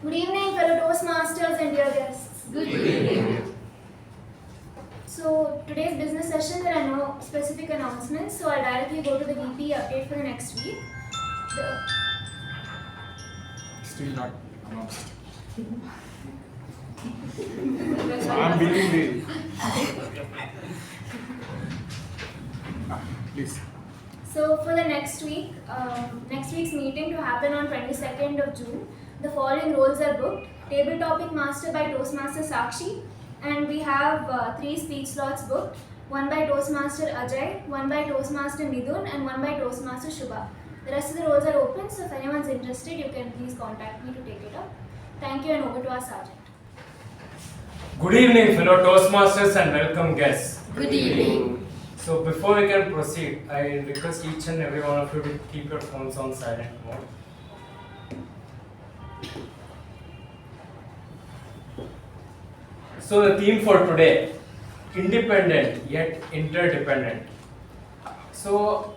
Good evening, fellow Toastmasters and dear guests. Good evening. So, today's business session, there are no specific announcements, so I'll directly go to the VP update for the next week. Still not announced. I'm beating the. Please. So, for the next week's meeting to happen on 22nd of June, the following roles are booked. Table Topic Master by Toastmaster Sakshi, and we have 3 speech slots booked. One by Toastmaster Ajay, one by Toastmaster Midhun, and one by Toastmaster Shubha. The rest of the roles are open, so if anyone's interested, you can please contact me to take it up. Thank you, and over to our sergeant. Good evening, fellow Toastmasters and welcome guests. Good evening. So before we can proceed, I request each and every one of you to keep your phones on silent mode. So the theme for today, independent yet interdependent. So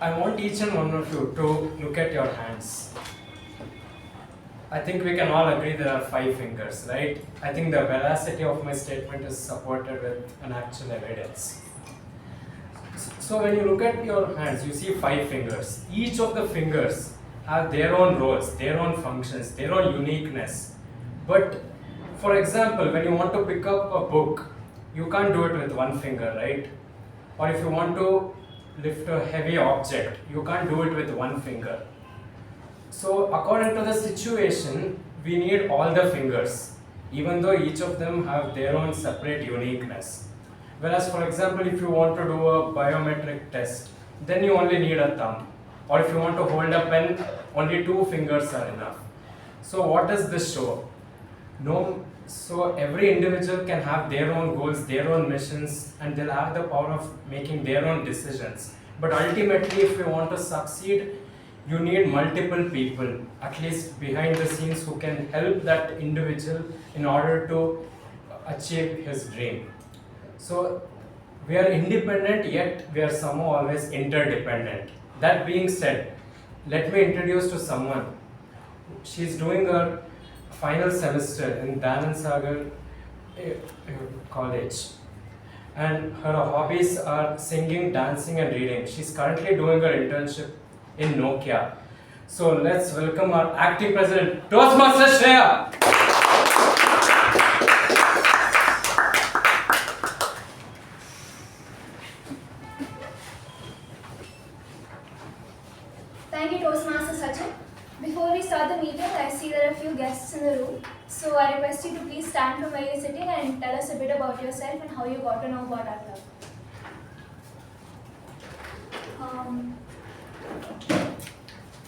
I want each and one of you to look at your hands. I think we can all agree there are 5 fingers, right? I think the veracity of my statement is supported with an actual evidence. So when you look at your hands, you see 5 fingers. Each of the fingers have their own roles, their own functions, their own uniqueness. But for example, when you want to pick up a book, you can't do it with one finger, right? Or if you want to lift a heavy object, you can't do it with one finger. So according to the situation, we need all the fingers, even though each of them have their own separate uniqueness. Whereas for example, if you want to do a biometric test, then you only need a thumb. Or if you want to hold a pen, only 2 fingers are enough. So what does this show? So every individual can have their own goals, their own missions, and they'll have the power of making their own decisions. But ultimately, if you want to succeed, you need multiple people, at least behind the scenes, who can help that individual in order to achieve his dream. So we are independent, yet we are somehow always interdependent. That being said, let me introduce to someone. She's doing her final semester in Danan Sagar College, and her hobbies are singing, dancing and reading. She's currently doing her internship in Nokia. So let's welcome our acting president, Toastmaster Shreya. Thank you, Toastmaster Sachin. Before we start the meeting, I see there are a few guests in the room. So I request you to please stand from where you're sitting and tell us a bit about yourself and how you got to know about our club.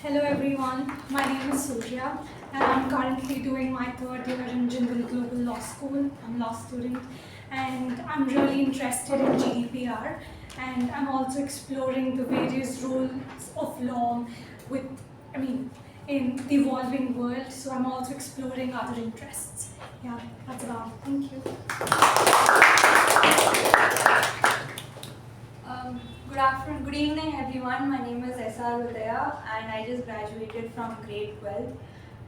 Hello everyone, my name is Surya and I'm currently doing my 3rd year in Jindal Global Law School. I'm a law student and I'm really interested in GDPR, and I'm also exploring the various roles of law in the evolving world, so I'm also exploring other interests. Yeah, that's about it. Thank you. Good evening everyone. My name is S.R. Udaya and I just graduated from grade 12.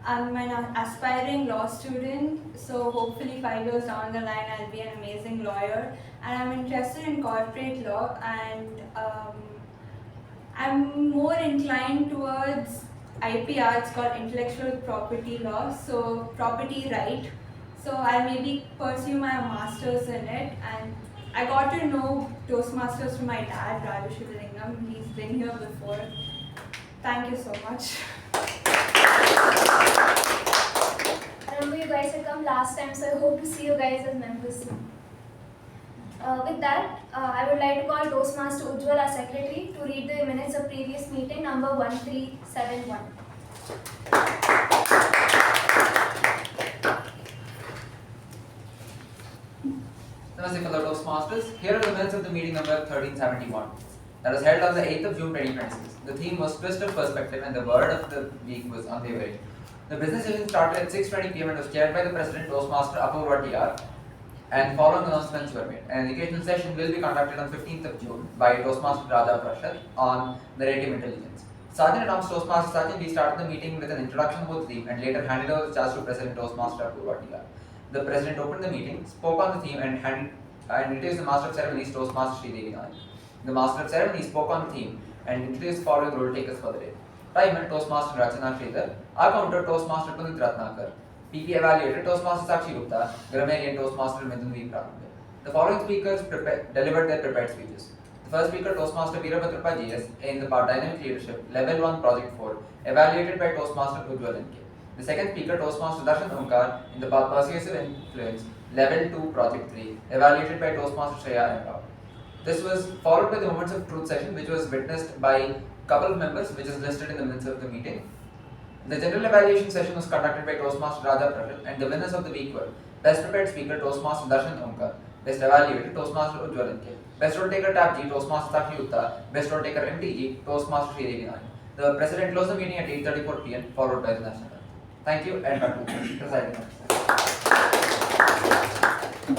I'm an aspiring law student, so hopefully 5 years down the line I'll be an amazing lawyer. And I'm interested in corporate law, and I'm more inclined towards IPR, it's called intellectual property law, so property right. So I'll maybe pursue my master's in it, and I got to know Toastmasters from my dad, Radhushivalingam. He's been here before. Thank you so much. I remember you guys had come last time, so I hope to see you guys as members soon. With that, I would like to call Toastmaster Ujwal, our secretary, to read the minutes of previous meeting number 1371. Namaste fellow Toastmasters. Here are the minutes of the meeting number 1371. That was held on the 8th of June 2026. The theme was twist of perspective and the word of the week was unwavering. The business session started at 6:20 p.m. and was chaired by the President Toastmaster Aparna, and following announcements were made. An educational session will be conducted on 15th of June by Toastmaster Radha Prashad on narrative intelligence. Sergeant announced Toastmaster Sachin. We started the meeting with an introduction of the theme and later handed over the charge to President Toastmaster Apurva. The President opened the meeting, spoke on the theme and introduced the Master of Ceremonies, Toastmaster Shreedevi. The Master of Ceremonies spoke on the theme and introduced the following role takers for the day. Timer, Toastmaster Rachana Sridhar. Our counter, Toastmaster Punit Ratnakar. PP Evaluator, Toastmaster Sakshi Gupta. Grammarian, Toastmaster Midhun Veerabhadrappa. The following speakers delivered their prepared speeches. The first speaker, Toastmaster Veerabhadrappa GS, in the part Dynamic Leadership, Level 1, Project 4, evaluated by Toastmaster Ujwal. The second speaker, Toastmaster Darshan in the part Persuasive Influence, Level 2, Project 3, evaluated by Toastmaster Shreya and Rahul. This was followed by the Moments of Truth session, which was witnessed by a couple of members, which is listed in the minutes of the meeting. The general evaluation session was conducted by Toastmaster Raja Pratil, and the winners of the week were Best Prepared Speaker, Toastmaster Darshan Omkar, Best Evaluator, Toastmaster Ujwal, Best Role Taker TAPG, Toastmaster Sakshi Gupta, Best Role Taker MTG, Toastmaster Shreedevi. The President closed the meeting at 8:34 p.m., followed by the national anthem. Thank you, and back to the presiding officer.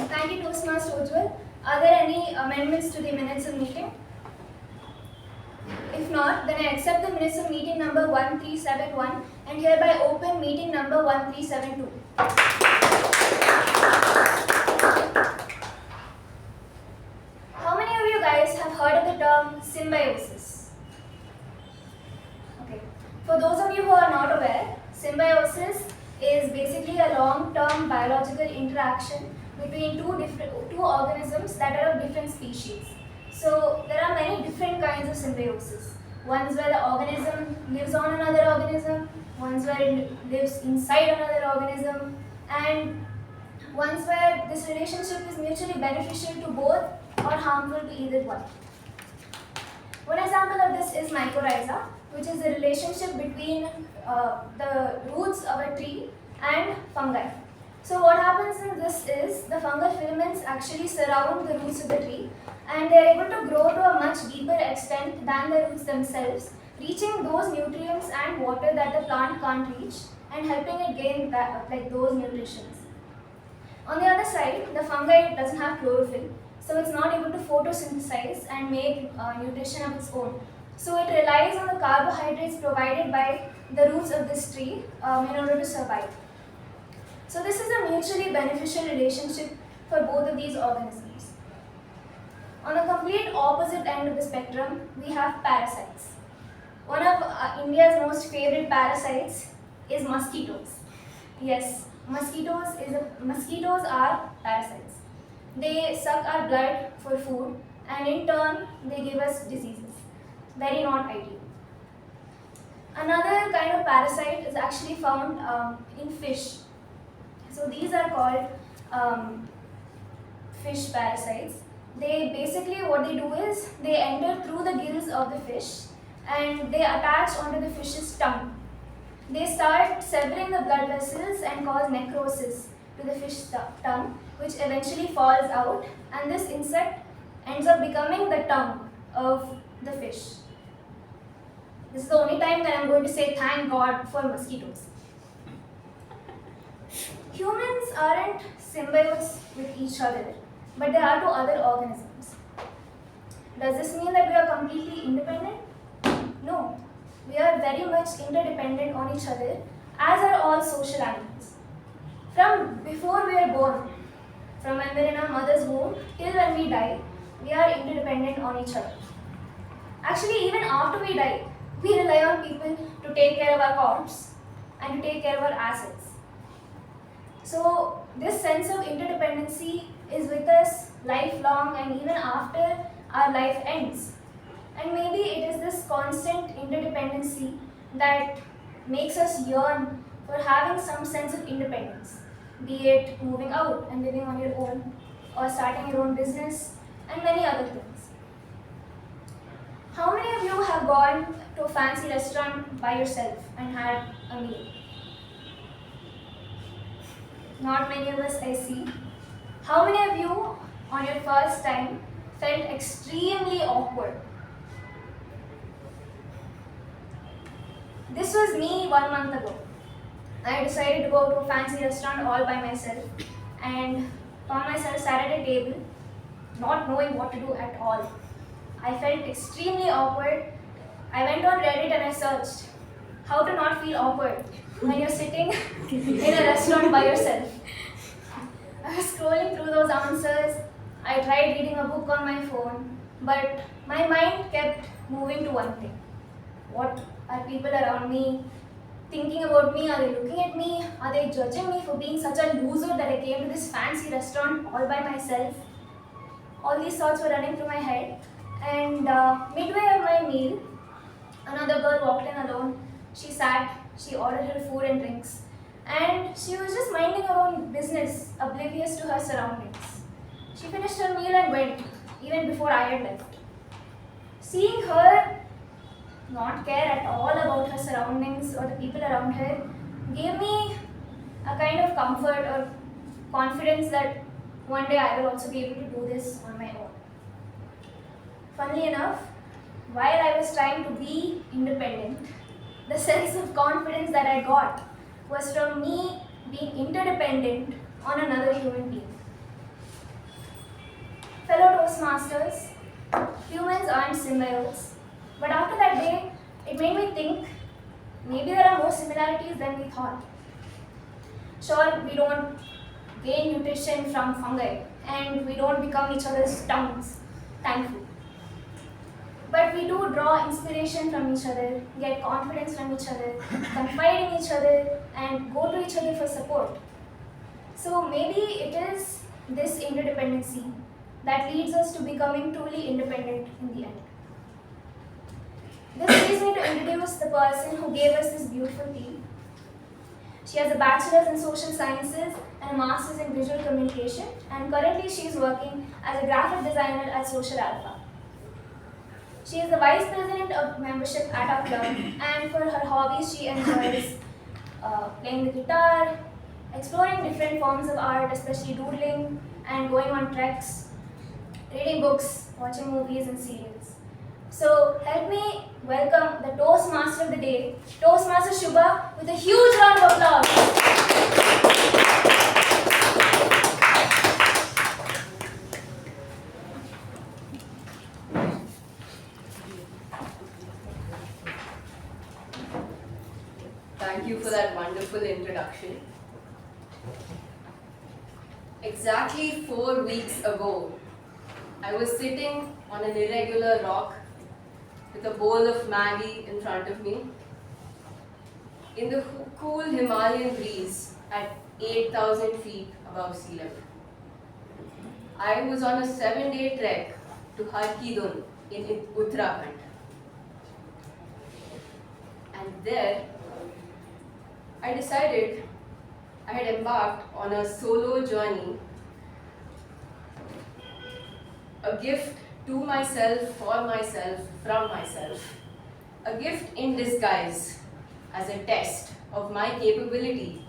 Thank you, Toastmaster Ujwal. Are there any amendments to the minutes of meeting? If not, then I accept the minutes of meeting number 1371 and hereby open meeting number 1372. How many of you guys have heard of the term symbiosis? Okay. For those of you who are not aware, symbiosis is basically a long-term biological interaction between two organisms that are of different species. So there are many different kinds of symbiosis. One's where the organism lives on another organism, one's where it lives inside another organism, and one's where this relationship is mutually beneficial to both or harmful to either one. One example of this is mycorrhiza, which is the relationship between the roots of a tree and fungi. So what happens in this is the fungal filaments actually surround the roots of the tree and they are able to grow to a much deeper extent than the roots themselves, reaching those nutrients and water that the plant can't reach and helping it gain those nutrients. On the other side, the fungi doesn't have chlorophyll, so it's not able to photosynthesize and make nutrition of its own. So it relies on the carbohydrates provided by the roots of this tree in order to survive. So this is a mutually beneficial relationship for both of these organisms. On the complete opposite end of the spectrum, we have parasites. One of India's most favorite parasites is mosquitoes. Yes, mosquitoes are parasites. They suck our blood for food and in turn they give us diseases. Very not ideal. Another kind of parasite is actually found in fish. So these are called fish parasites. They basically what they do is they enter through the gills of the fish and they attach onto the fish's tongue. They start severing the blood vessels and cause necrosis to the fish's tongue, which eventually falls out, and this insect ends up becoming the tongue of the fish. This is the only time that I'm going to say thank God for mosquitoes. Humans aren't symbiotes with each other, but they are to other organisms. Does this mean that we are completely independent? No. We are very much interdependent on each other, as are all social animals. From before we are born, from when we are in our mother's womb till when we die, we are interdependent on each other. Actually, even after we die, we rely on people to take care of our corpse and to take care of our assets. So this sense of interdependency is with us lifelong and even after our life ends. And maybe it is this constant interdependency that makes us yearn for having some sense of independence, be it moving out and living on your own, or starting your own business, and many other things. How many of you have gone to a fancy restaurant by yourself and had a meal? Not many of us, I see. How many of you, on your first time, felt extremely awkward? This was me 1 month ago. I decided to go to a fancy restaurant all by myself and found myself sat at a table, not knowing what to do at all. I felt extremely awkward. I went on Reddit and I searched how to not feel awkward when you're sitting in a restaurant by yourself. I was scrolling through those answers. I tried reading a book on my phone, but my mind kept moving to one thing. What are people around me thinking about me? Are they looking at me? Are they judging me for being such a loser that I came to this fancy restaurant all by myself? All these thoughts were running through my head. And midway of my meal, another girl walked in alone. She sat, she ordered her food and drinks, and she was just minding her own business, oblivious to her surroundings. She finished her meal and went, even before I had left. Seeing her not care at all about her surroundings or the people around her gave me a kind of comfort or confidence that one day I will also be able to do this on my own. Funnily enough, while I was trying to be independent, the sense of confidence that I got was from me being interdependent on another human being. Fellow Toastmasters, humans aren't symbiotes, but after that day, it made me think maybe there are more similarities than we thought. Sure, we don't gain nutrition from fungi and we don't become each other's tongues, thankfully. But we do draw inspiration from each other, get confidence from each other, confide in each other, and go to each other for support. So maybe it is this interdependency that leads us to becoming truly independent in the end. This leads me to introduce the person who gave us this beautiful tea. She has a bachelor's in social sciences and a master's in visual communication, and currently she is working as a graphic designer at Social Alpha. She is the vice president of membership at our club, and for her hobbies, she enjoys playing the guitar, exploring different forms of art, especially doodling, and going on treks, reading books, watching movies and serials. So help me welcome the Toastmaster of the day, Toastmaster Shubha, with a huge round of applause. Thank you for that wonderful introduction. Exactly 4 weeks ago, I was sitting on an irregular rock with a bowl of Maggi in front of me in the cool Himalayan breeze at 8,000 feet above sea level. I was on a 7-day trek to Harkidun in Uttarakhand. And there, I decided I had embarked on a solo journey, a gift to myself, for myself, from myself, a gift in disguise as a test of my capability,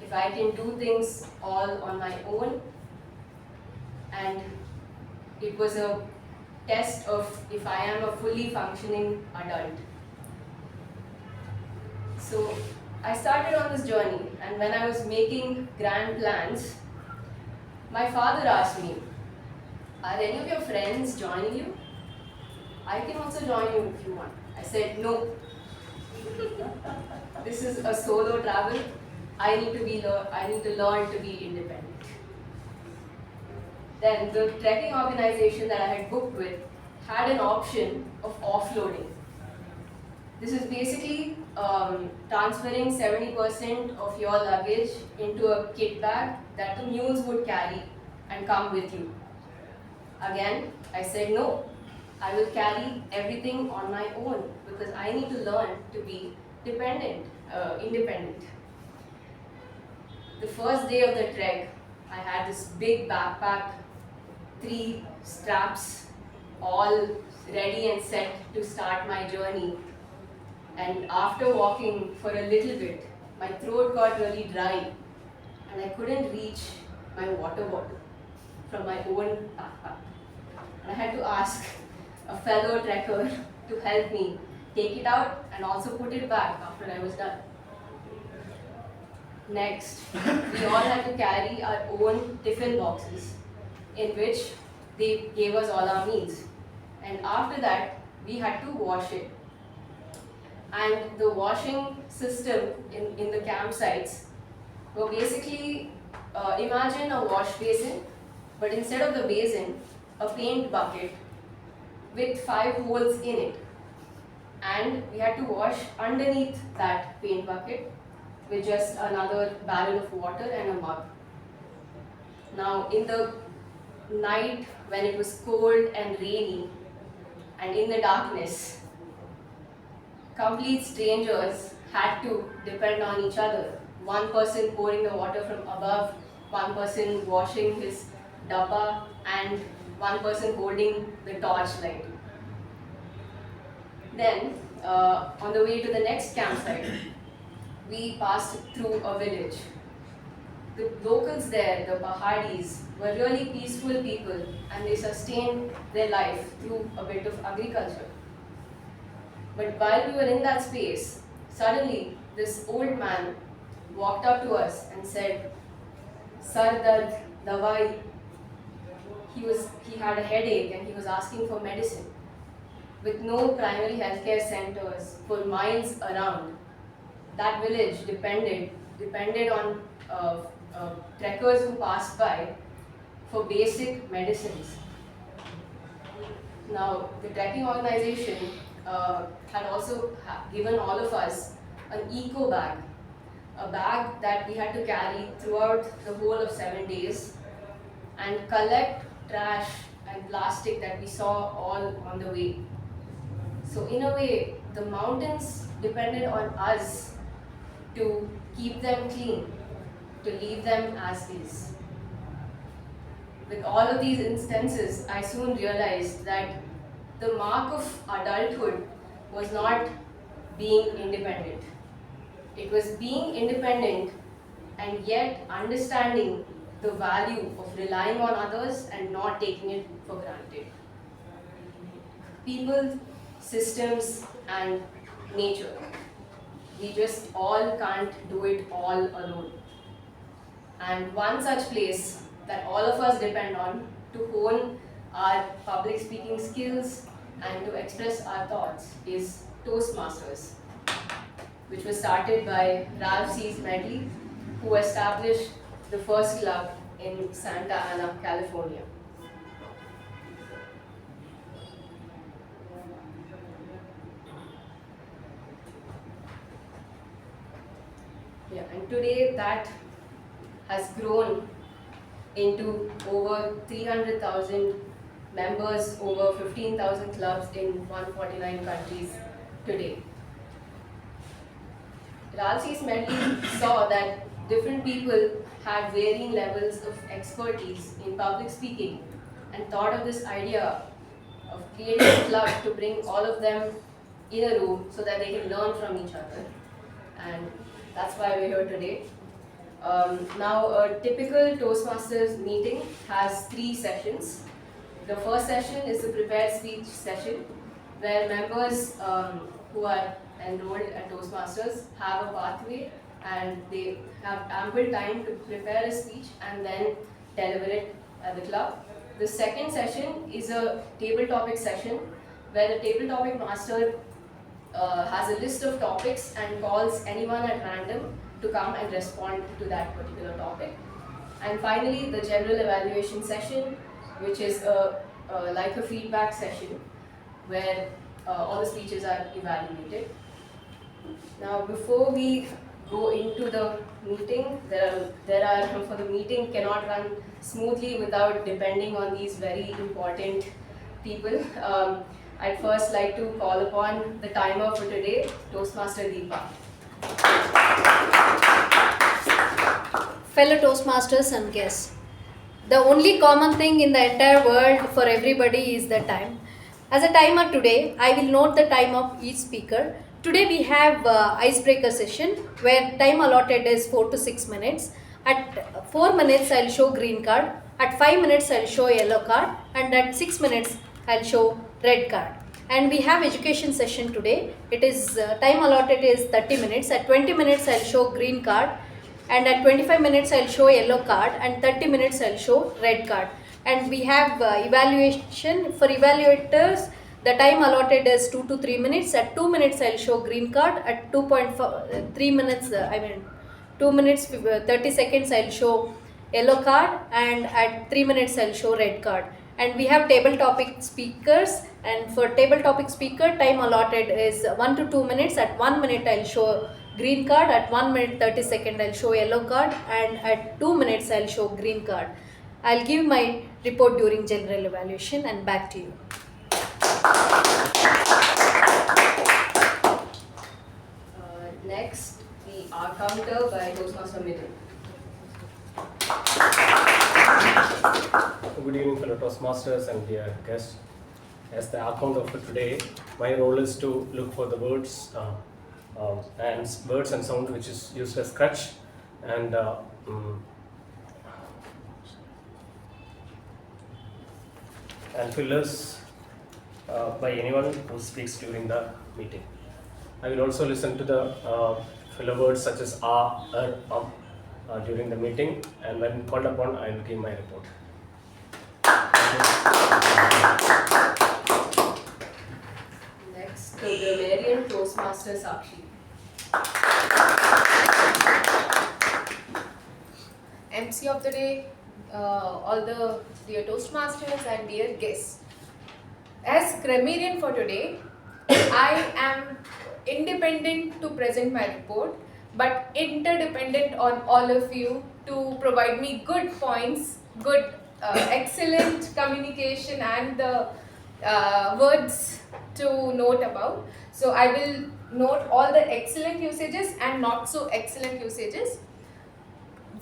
if I can do things all on my own, and it was a test of if I am a fully functioning adult. So I started on this journey, and when I was making grand plans, my father asked me, "Are any of your friends joining you? I can also join you if you want." I said, "No. This is a solo travel. I need to learn to be independent." Then the trekking organization that I had booked with had an option of offloading. This is basically transferring 70% of your luggage into a kit bag that the mules would carry and come with you. Again, I said no. I will carry everything on my own because I need to learn to be independent. The first day of the trek, I had this big backpack, 3 straps, all ready and set to start my journey. And after walking for a little bit, my throat got really dry and I couldn't reach my water bottle from my own backpack. And I had to ask a fellow trekker to help me take it out and also put it back after I was done. Next, we all had to carry our own tiffin boxes in which they gave us all our meals. And after that, we had to wash it and the washing system in the campsites were basically, imagine a wash basin, but instead of the basin, a paint bucket with 5 holes in it. And we had to wash underneath that paint bucket with just another barrel of water and a mug. Now, in the night when it was cold and rainy and in the darkness, complete strangers had to depend on each other. One person pouring the water from above, one person washing his dabba, and one person holding the torchlight. Then, on the way to the next campsite, we passed through a village. The locals there, the Pahadis, were really peaceful people, and they sustained their life through a bit of agriculture. But while we were in that space, suddenly this old man walked up to us and said, "Sar dard, dawai." He had a headache and he was asking for medicine. With no primary healthcare centers for miles around, that village depended on trekkers who passed by for basic medicines. Now, the trekking organization had also given all of us an eco bag, a bag that we had to carry throughout the whole of 7 days and collect trash and plastic that we saw all on the way. So in a way, the mountains depended on us to keep them clean, to leave them as is. With all of these instances, I soon realized that the mark of adulthood was not being independent. It was being independent and yet understanding the value of relying on others and not taking it for granted. People, systems, and nature. We just all can't do it all alone. And one such place that all of us depend on to hone our public speaking skills and to express our thoughts is Toastmasters, which was started by Ralph C. Medley, who established the first club in Santa Ana, California. Yeah, and today that has grown into over 300,000 members, over 15,000 clubs in 149 countries today. Ralph C. Medley saw that different people had varying levels of expertise in public speaking and thought of this idea of creating a club to bring all of them in a room so that they can learn from each other. And that's why we're here today. Now, a typical Toastmasters meeting has 3 sessions. The first session is the prepared speech session, where members who are enrolled at Toastmasters have a pathway and they have ample time to prepare a speech and then deliver it at the club. The second session is a table topic session, where the table topic master has a list of topics and calls anyone at random to come and respond to that particular topic. And finally, the general evaluation session, which is like a feedback session where all the speeches are evaluated. Now, before we go into the meeting, for the meeting cannot run smoothly without depending on these very important people. I'd first like to call upon the timer for today, Toastmaster Deepa. Fellow Toastmasters and guests, the only common thing in the entire world for everybody is the time. As a timer today, I will note the time of each speaker. Today we have icebreaker session where time allotted is 4 to 6 minutes. At 4 minutes I'll show green card, at 5 minutes I'll show yellow card, and at 6 minutes I'll show red card. And we have education session today. It is time allotted is 30 minutes. At 20 minutes I'll show green card, and at 25 minutes I'll show yellow card, and 30 minutes I'll show red card. And we have evaluation for evaluators. The time allotted is 2 to 3 minutes. At 2 minutes, I'll show green card. At 2.3 minutes, 2 minutes 30 seconds, I'll show yellow card, and at 3 minutes, I'll show red card. And we have table topic speakers, and for table topic speaker, time allotted is 1 to 2 minutes. At 1 minute, I'll show green card. At 1 minute 30 second, I'll show yellow card, and at 2 minutes, I'll show green card. I'll give my report during general evaluation, and back to you. Next, the R counter by Toastmaster Midhun. Good evening, fellow Toastmasters and dear guests. As the accountant for today, my role is to look for the words and sounds which is used as crutch and fillers by anyone who speaks during the meeting. I will also listen to the filler words such as during the meeting, and when called upon, I will give my report. Next, the Grammarian Toastmaster Sakshi. MC of the day, all the dear Toastmasters and dear guests. As Grammarian for today, I am independent to present my report, but interdependent on all of you to provide me good points, good, excellent communication and the words to note about. So I will note all the excellent usages and not so excellent usages.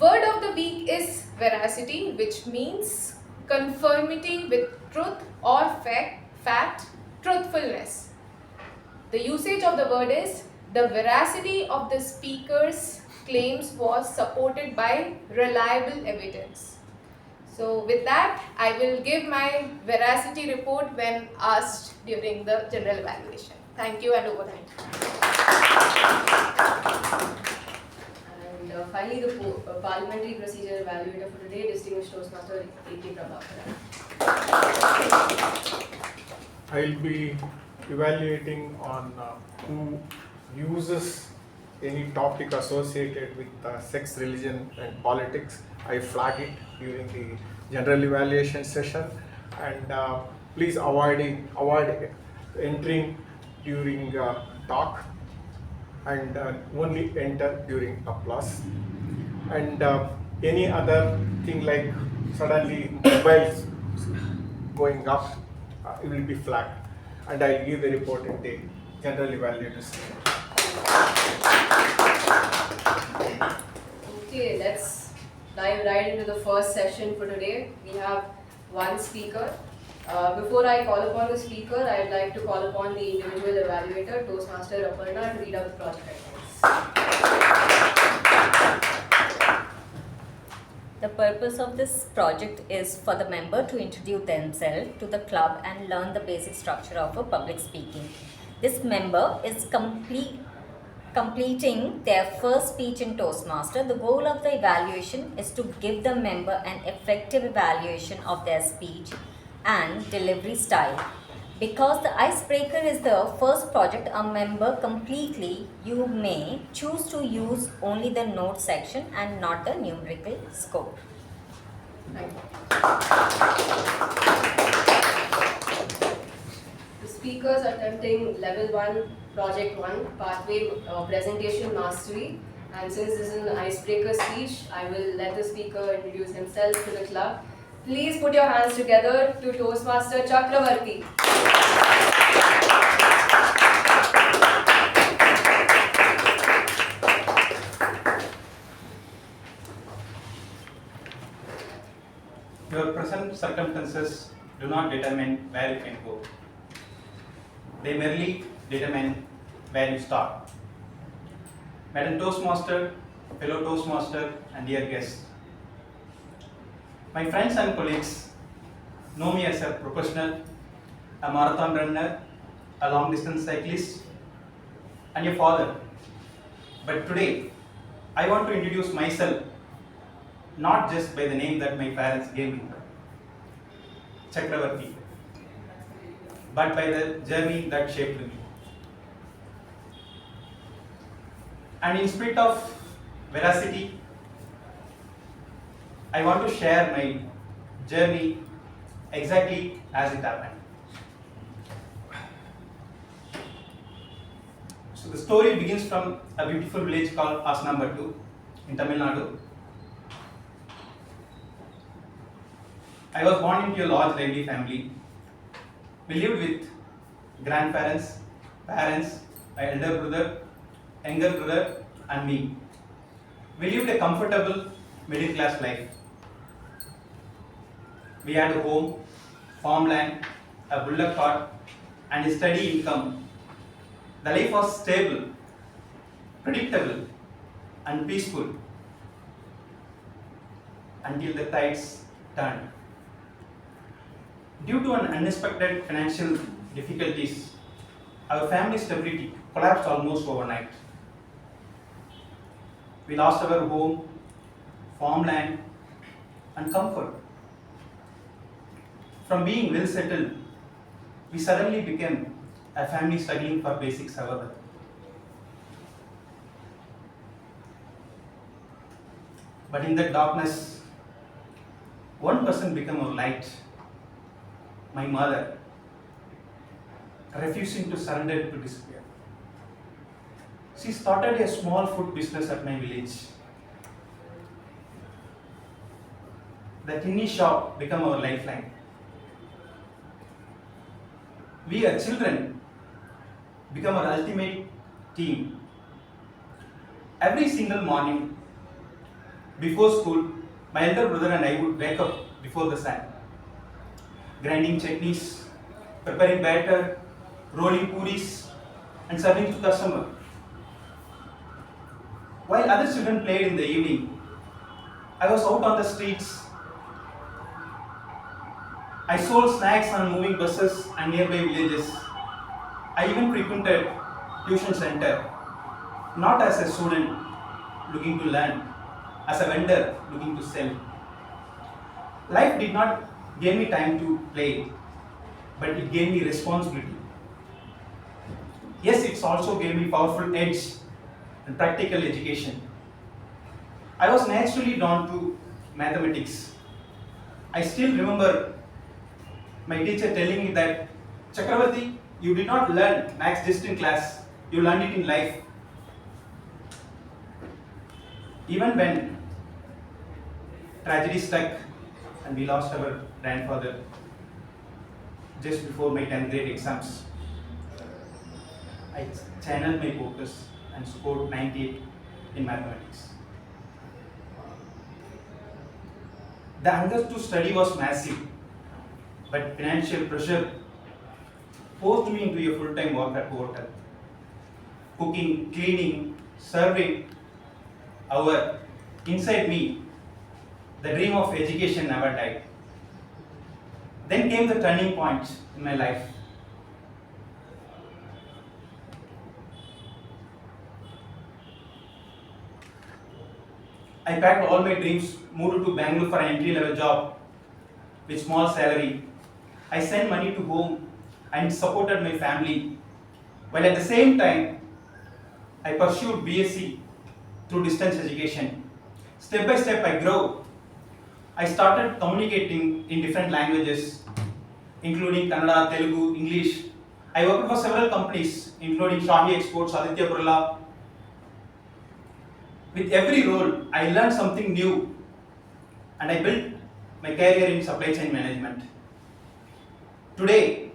Word of the week is veracity, which means conformity with truth or fact, truthfulness. The usage of the word is the veracity of the speaker's claims was supported by reliable evidence. So with that, I will give my veracity report when asked during the general evaluation. Thank you and over time. And finally, the Parliamentary Procedure Evaluator for today, Distinguished Toastmaster A K Prabhakara. I'll be evaluating on who uses any topic associated with sex, religion and politics. I flag it during the general evaluation session, and please avoid entering during talk, and only enter during applause. And any other thing like suddenly mobiles going up, it will be flagged, and I'll give the report in the general evaluator session. Okay, let's dive right into the first session for today. We have one speaker. Before I call upon the speaker, I'd like to call upon the individual evaluator, Toastmaster Aparna, to read out the project items. The purpose of this project is for the member to introduce themselves to the club and learn the basic structure of a public speaking. This member is completing their first speech in Toastmaster. The goal of the evaluation is to give the member an effective evaluation of their speech and delivery style. Because the icebreaker is the first project a member completely, you may choose to use only the note section and not the numerical score. Thank you. The speakers are attempting level 1, project 1, pathway presentation mastery. And since this is an icebreaker speech, I will let the speaker introduce himself to the club. Please put your hands together to Toastmaster Chakravarthy. Your present circumstances do not determine where you can go. They merely determine where you start. Madam Toastmaster, fellow Toastmaster and dear guests, my friends and colleagues know me as a professional, a marathon runner, a long distance cyclist and a father. But today, I want to introduce myself not just by the name that my parents gave me, Chakravarthy. but by the journey that shaped me. And in spirit of veracity, I want to share my journey exactly as it happened. So the story begins from a beautiful village called Asnambatu in Tamil Nadu. I was born into a large lively family. We lived with grandparents, parents, my elder brother, younger brother, and me. We lived a comfortable middle class life. We had a home, farmland, a bullock cart, and a steady income. The life was stable, predictable, and peaceful until the tides turned. Due to an unexpected financial difficulties, our family stability collapsed almost overnight. We lost our home, farmland, and comfort. From being well settled, we suddenly became a family struggling for basic survival. But in that darkness, one person became our light. My mother, refusing to surrender to despair. She started a small food business at my village. The tiny shop became our lifeline. We as children become our ultimate team. Every single morning before school, my elder brother and I would wake up before the sun, grinding chutneys, preparing batter, rolling puris, and serving to customer. While other children played in the evening, I was out on the streets. I sold snacks on moving buses and nearby villages. I even frequented tuition center, not as a student looking to learn, as a vendor looking to sell. Life did not give me time to play, but it gave me responsibility. Yes, it also gave me powerful edge and practical education. I was naturally drawn to mathematics. I still remember my teacher telling me that, Chakravarthy, you did not learn maths just in class, you learned it in life. Even when tragedy struck and we lost our grandfather just before my 10th grade exams, I channeled my focus and scored 98 in mathematics. The hunger to study was massive, but financial pressure forced me into a full-time work at hotel. Cooking, cleaning, serving. However, inside me, the dream of education never died. Then came the turning point in my life. I packed all my dreams, moved to Bangalore for an entry-level job with small salary. I sent money to home and supported my family, while at the same time, I pursued BSc through distance education. Step by step, I grew. I started communicating in different languages, including Kannada, Telugu, English. I worked for several companies, including Shahi Exports, Aditya Birla. With every role, I learned something new, and I built my career in supply chain management. Today,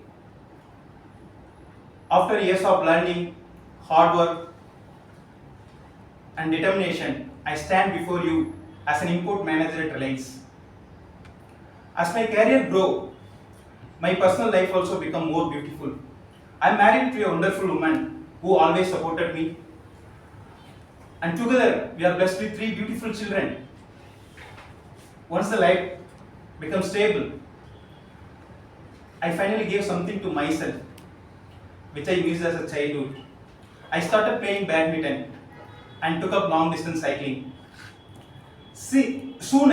after years of learning, hard work, and determination, I stand before you as an import manager at Reliance. As my career grew, my personal life also became more beautiful. I am married to a wonderful woman who always supported me, and together we are blessed with 3 beautiful children. Once the life becomes stable, I finally gave something to myself, which I missed as a childhood. I started playing badminton and took up long distance cycling. Soon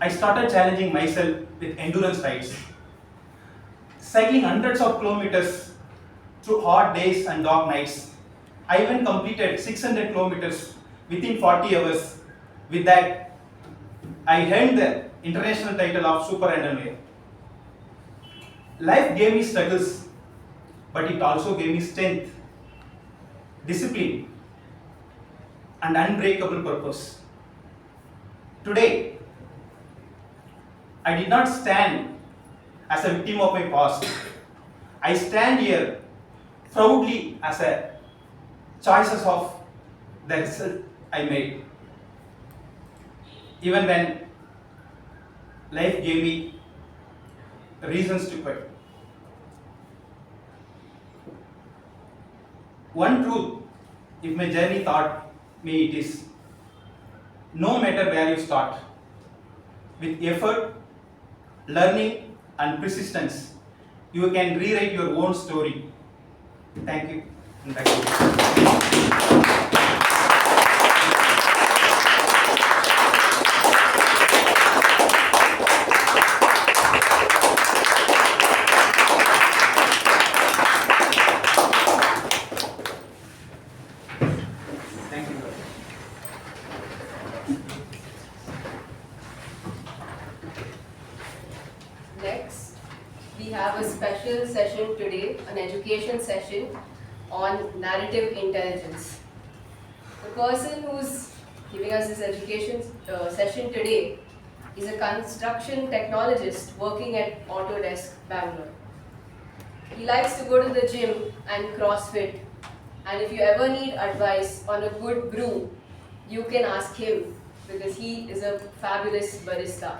I started challenging myself with endurance rides. Cycling hundreds of kilometers through hot days and dark nights, I even completed 600 kilometers within 40 hours. With that, I earned the international title of Super Runner. Life gave me struggles, but it also gave me strength, discipline, and unbreakable purpose. Today, I did not stand as a victim of my past. I stand here proudly as a choices of the result I made. Even when life gave me reasons to quit. One truth, if my journey taught me, it is no matter where you start, with effort, learning, and persistence, you can rewrite your own story. Thank you. And back to you. Thank you. Next, we have a special session today, an education session on narrative intelligence. The person who's giving us this education session today is a construction technologist working at Autodesk, Bangalore. He likes to go to the gym and CrossFit, and if you ever need advice on a good brew, you can ask him because he is a fabulous barista.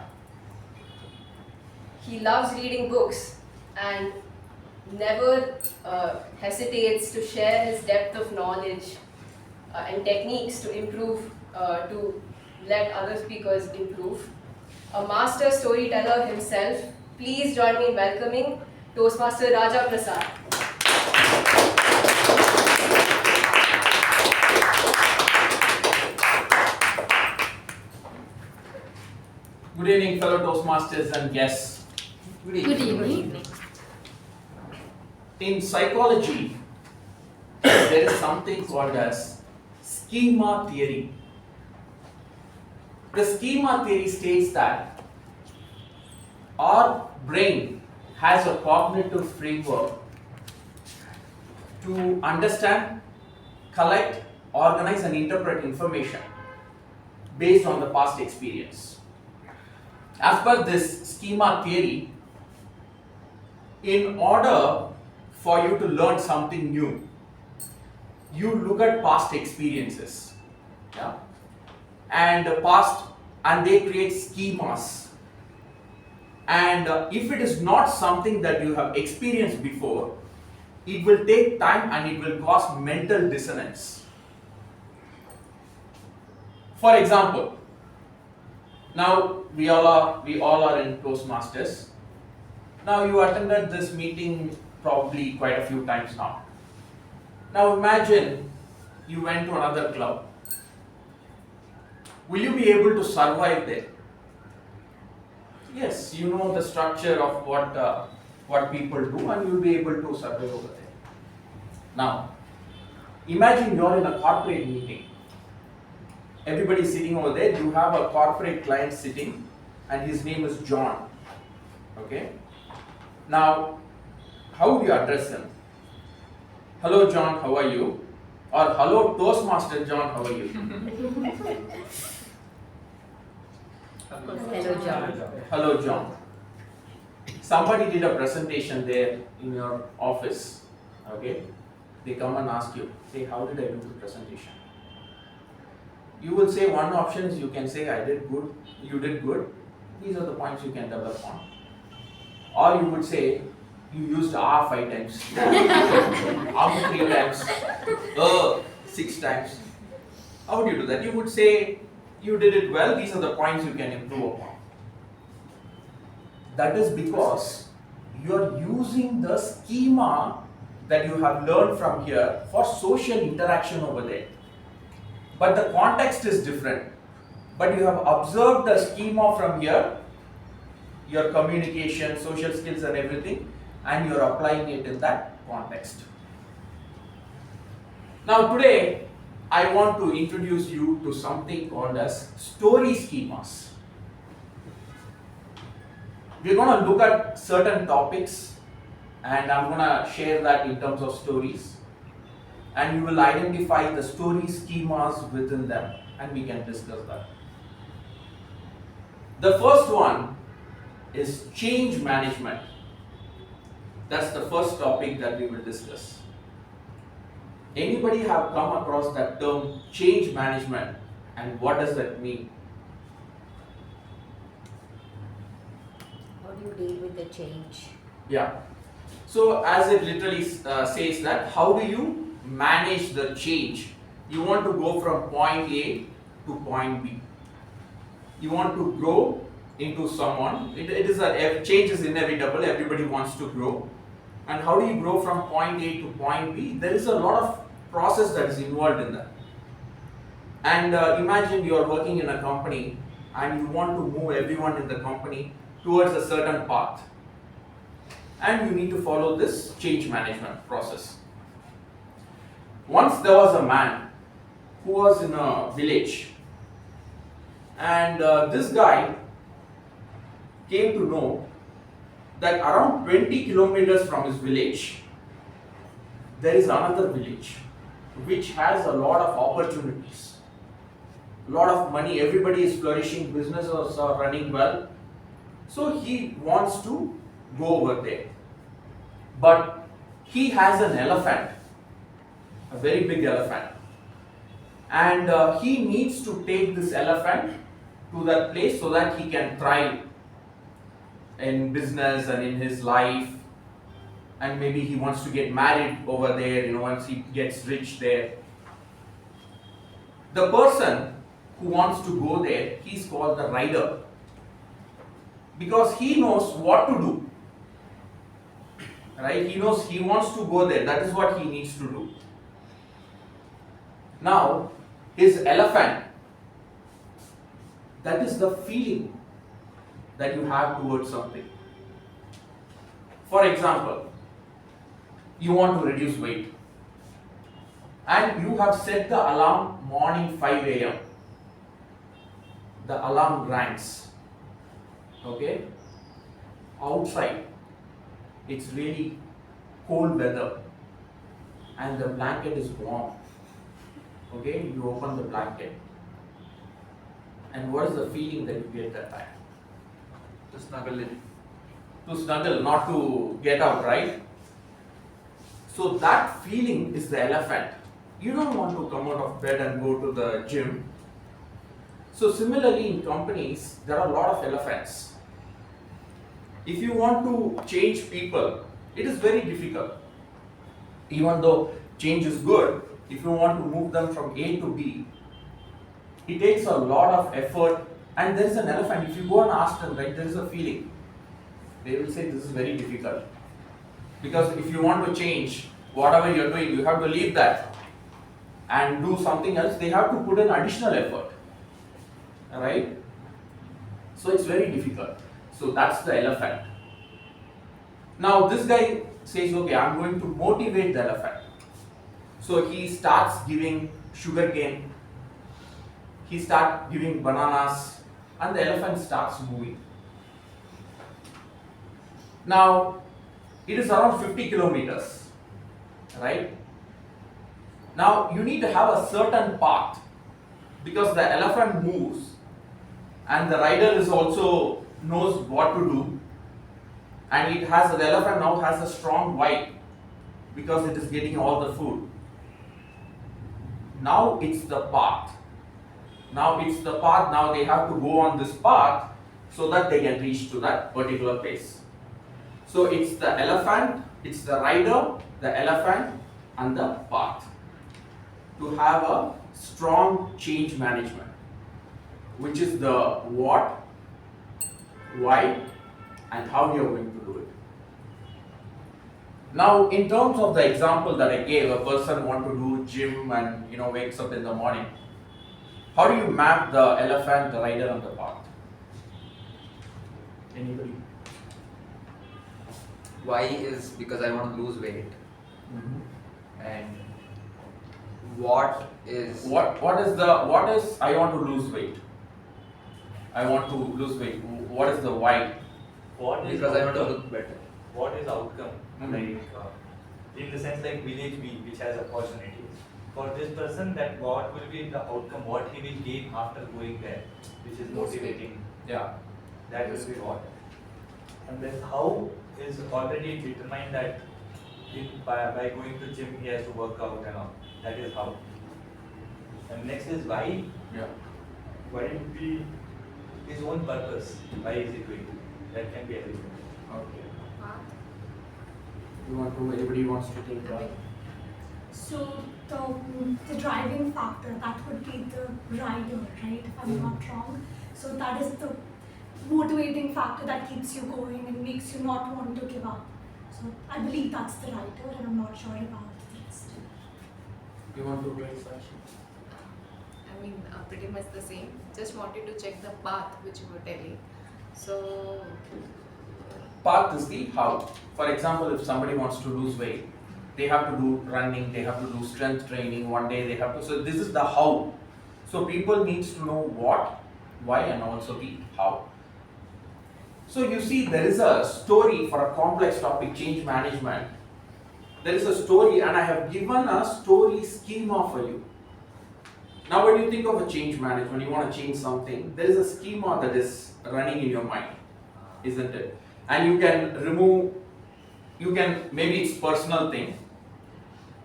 He loves reading books and never hesitates to share his depth of knowledge and techniques to improve, to let other speakers improve. A master storyteller himself, please join me in welcoming Toastmaster Raja Prasad. Good evening, fellow Toastmasters and guests. Good evening. Good evening. In psychology, there is something called as schema theory. The schema theory states that our brain has a cognitive framework to understand, collect, organize, and interpret information based on the past experience. As per this schema theory, in order for you to learn something new, you look at past experiences, yeah? And they create schemas. And if it is not something that you have experienced before, it will take time and it will cause mental dissonance. For example, now we all are in Toastmasters. Now you attended this meeting probably quite a few times now. Now imagine you went to another club. Will you be able to survive there? Yes, you know the structure of what people do, and you'll be able to survive over there. Now, imagine you're in a corporate meeting. Everybody's sitting over there. You have a corporate client sitting, and his name is John. Okay? Now, how would you address him? Hello, John, how are you? Or hello, Toastmaster John, how are you? Hello, John. Hello, John. Somebody did a presentation there in your office. Okay? They come and ask you, say, how did I do the presentation? You will say one option is you can say, I did good, you did good. These are the points you can develop on. Or you would say, you used R 5 times, R 3 times, 6 times. How would you do that? You would say, you did it well, these are the points you can improve upon. That is because you are using the schema that you have learned from here for social interaction over there. But the context is different. but you have observed the schema from here, your communication, social skills and everything, and you are applying it in that context. Now today, I want to introduce you to something called as story schemas. We're going to look at certain topics, and I'm going to share that in terms of stories, and you will identify the story schemas within them, and we can discuss that. The first one is change management. That's the first topic that we will discuss. Anybody have come across that term change management, and what does that mean? How do you deal with the change? Yeah. So as it literally says that, how do you manage the change? You want to go from point A to point B. You want to grow into someone. Change is inevitable. Everybody wants to grow. And how do you grow from point A to point B? There is a lot of process that is involved in that. And imagine you are working in a company and you want to move everyone in the company towards a certain path. And you need to follow this change management process. Once there was a man who was in a village, and this guy came to know that around 20 kilometers from his village, there is another village which has a lot of opportunities, a lot of money, everybody is flourishing, businesses are running well. So he wants to go over there. But he has an elephant, a very big elephant. And he needs to take this elephant to that place so that he can thrive in business and in his life. And maybe he wants to get married over there, once he gets rich there. The person who wants to go there, he's called the rider. Because he knows what to do. Right? He knows he wants to go there. That is what he needs to do. Now, his elephant, that is the feeling that you have towards something. For example, you want to reduce weight and you have set the alarm morning 5 a.m. The alarm rings. Okay? Outside, it's really cold weather and the blanket is warm. Okay? You open the blanket. And what is the feeling that you get that time? To snuggle in. To snuggle, not to get out, right? So that feeling is the elephant. You don't want to come out of bed and go to the gym. So similarly in companies, there are a lot of elephants. If you want to change people, it is very difficult. Even though change is good, if you want to move them from A to B, it takes a lot of effort, and there is an elephant. If you go and ask them, right, there is a feeling. They will say this is very difficult. Because if you want to change whatever you are doing, you have to leave that and do something else. They have to put in additional effort. Alright? So it's very difficult. So that's the elephant. Now this guy says, okay, I'm going to motivate the elephant. So he starts giving sugarcane, he starts giving bananas, and the elephant starts moving. Now, it is around 50 kilometers, right? Now, you need to have a certain path because the elephant moves and the rider is also knows what to do, and the elephant now has a strong bite because it is getting all the food. Now it's the path. Now they have to go on this path so that they can reach to that particular place. So it's the elephant, it's the rider, the elephant, and the path to have a strong change management, which is the what, why, and how you are going to do it. Now, in terms of the example that I gave, a person want to do gym and wakes up in the morning. How do you map the elephant, the rider, and the path? Anybody? Why is because I want to lose weight. And what is I want to lose weight? I want to lose weight. What is the why? What is because I want to outcome? look better. What is outcome? Like in the sense like village B, which has opportunities. For this person, that what will be the outcome? What he will gain after going there, which is motivating. Yeah. That will be what. And then how is already determined that by going to gym he has to work out and all. That is how. And next is why. Yeah. Why would be his own purpose? Why is he doing it? That can be everything. Okay. Anybody wants to take that? So the driving factor, that would be the rider, right? If I'm not wrong. So that is the motivating factor that keeps you going and makes you not want to give up. So I believe that's the rider, and I'm not sure about the rest. You want to try, Sakshi? I mean, pretty much the same. Just wanted to check the path which you were telling. So, Path is the how. For example, if somebody wants to lose weight, they have to do running, they have to do strength training, one day they have to, so this is the how. So people needs to know what, why, and also the how. So you see, there is a story for a complex topic, change management. There is a story, and I have given a story schema for you. Now when you think of a change management, you want to change something, there is a schema that is running in your mind, isn't it? And you can remove, maybe it's personal thing,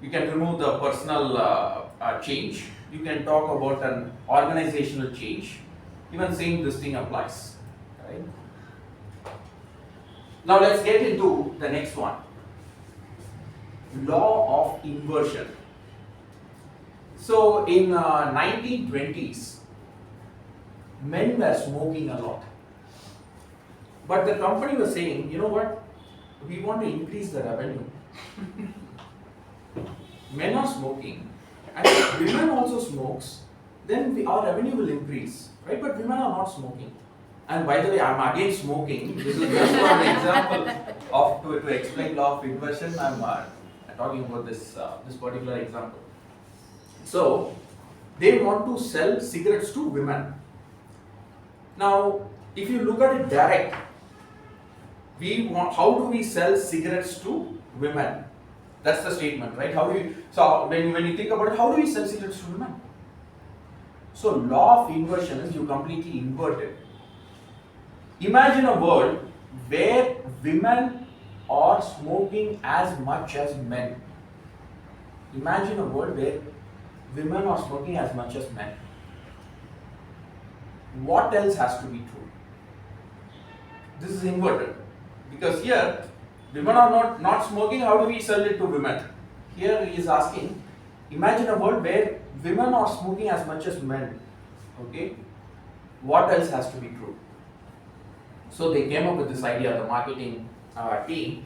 you can remove the personal change, you can talk about an organizational change, even same this thing applies, right? Now let's get into the next one, law of inversion. So in 1920s, men were smoking a lot. But the company was saying, you know what, we want to increase the revenue. Men are smoking, and if women also smokes, then our revenue will increase, right? But women are not smoking. And by the way, I'm against smoking. This is just one example of to explain law of inversion. I'm talking about this particular example. So they want to sell cigarettes to women. Now, if you look at it direct, how do we sell cigarettes to women? That's the statement, right? So when you think about it, how do we sell cigarettes to women? So law of inversion is you completely invert it. Imagine a world where women are smoking as much as men. Imagine a world where women are smoking as much as men. What else has to be true? This is inverted. Because here, women are not smoking, how do we sell it to women? Here he is asking, imagine a world where women are smoking as much as men. Okay? What else has to be true? So they came up with this idea, the marketing team.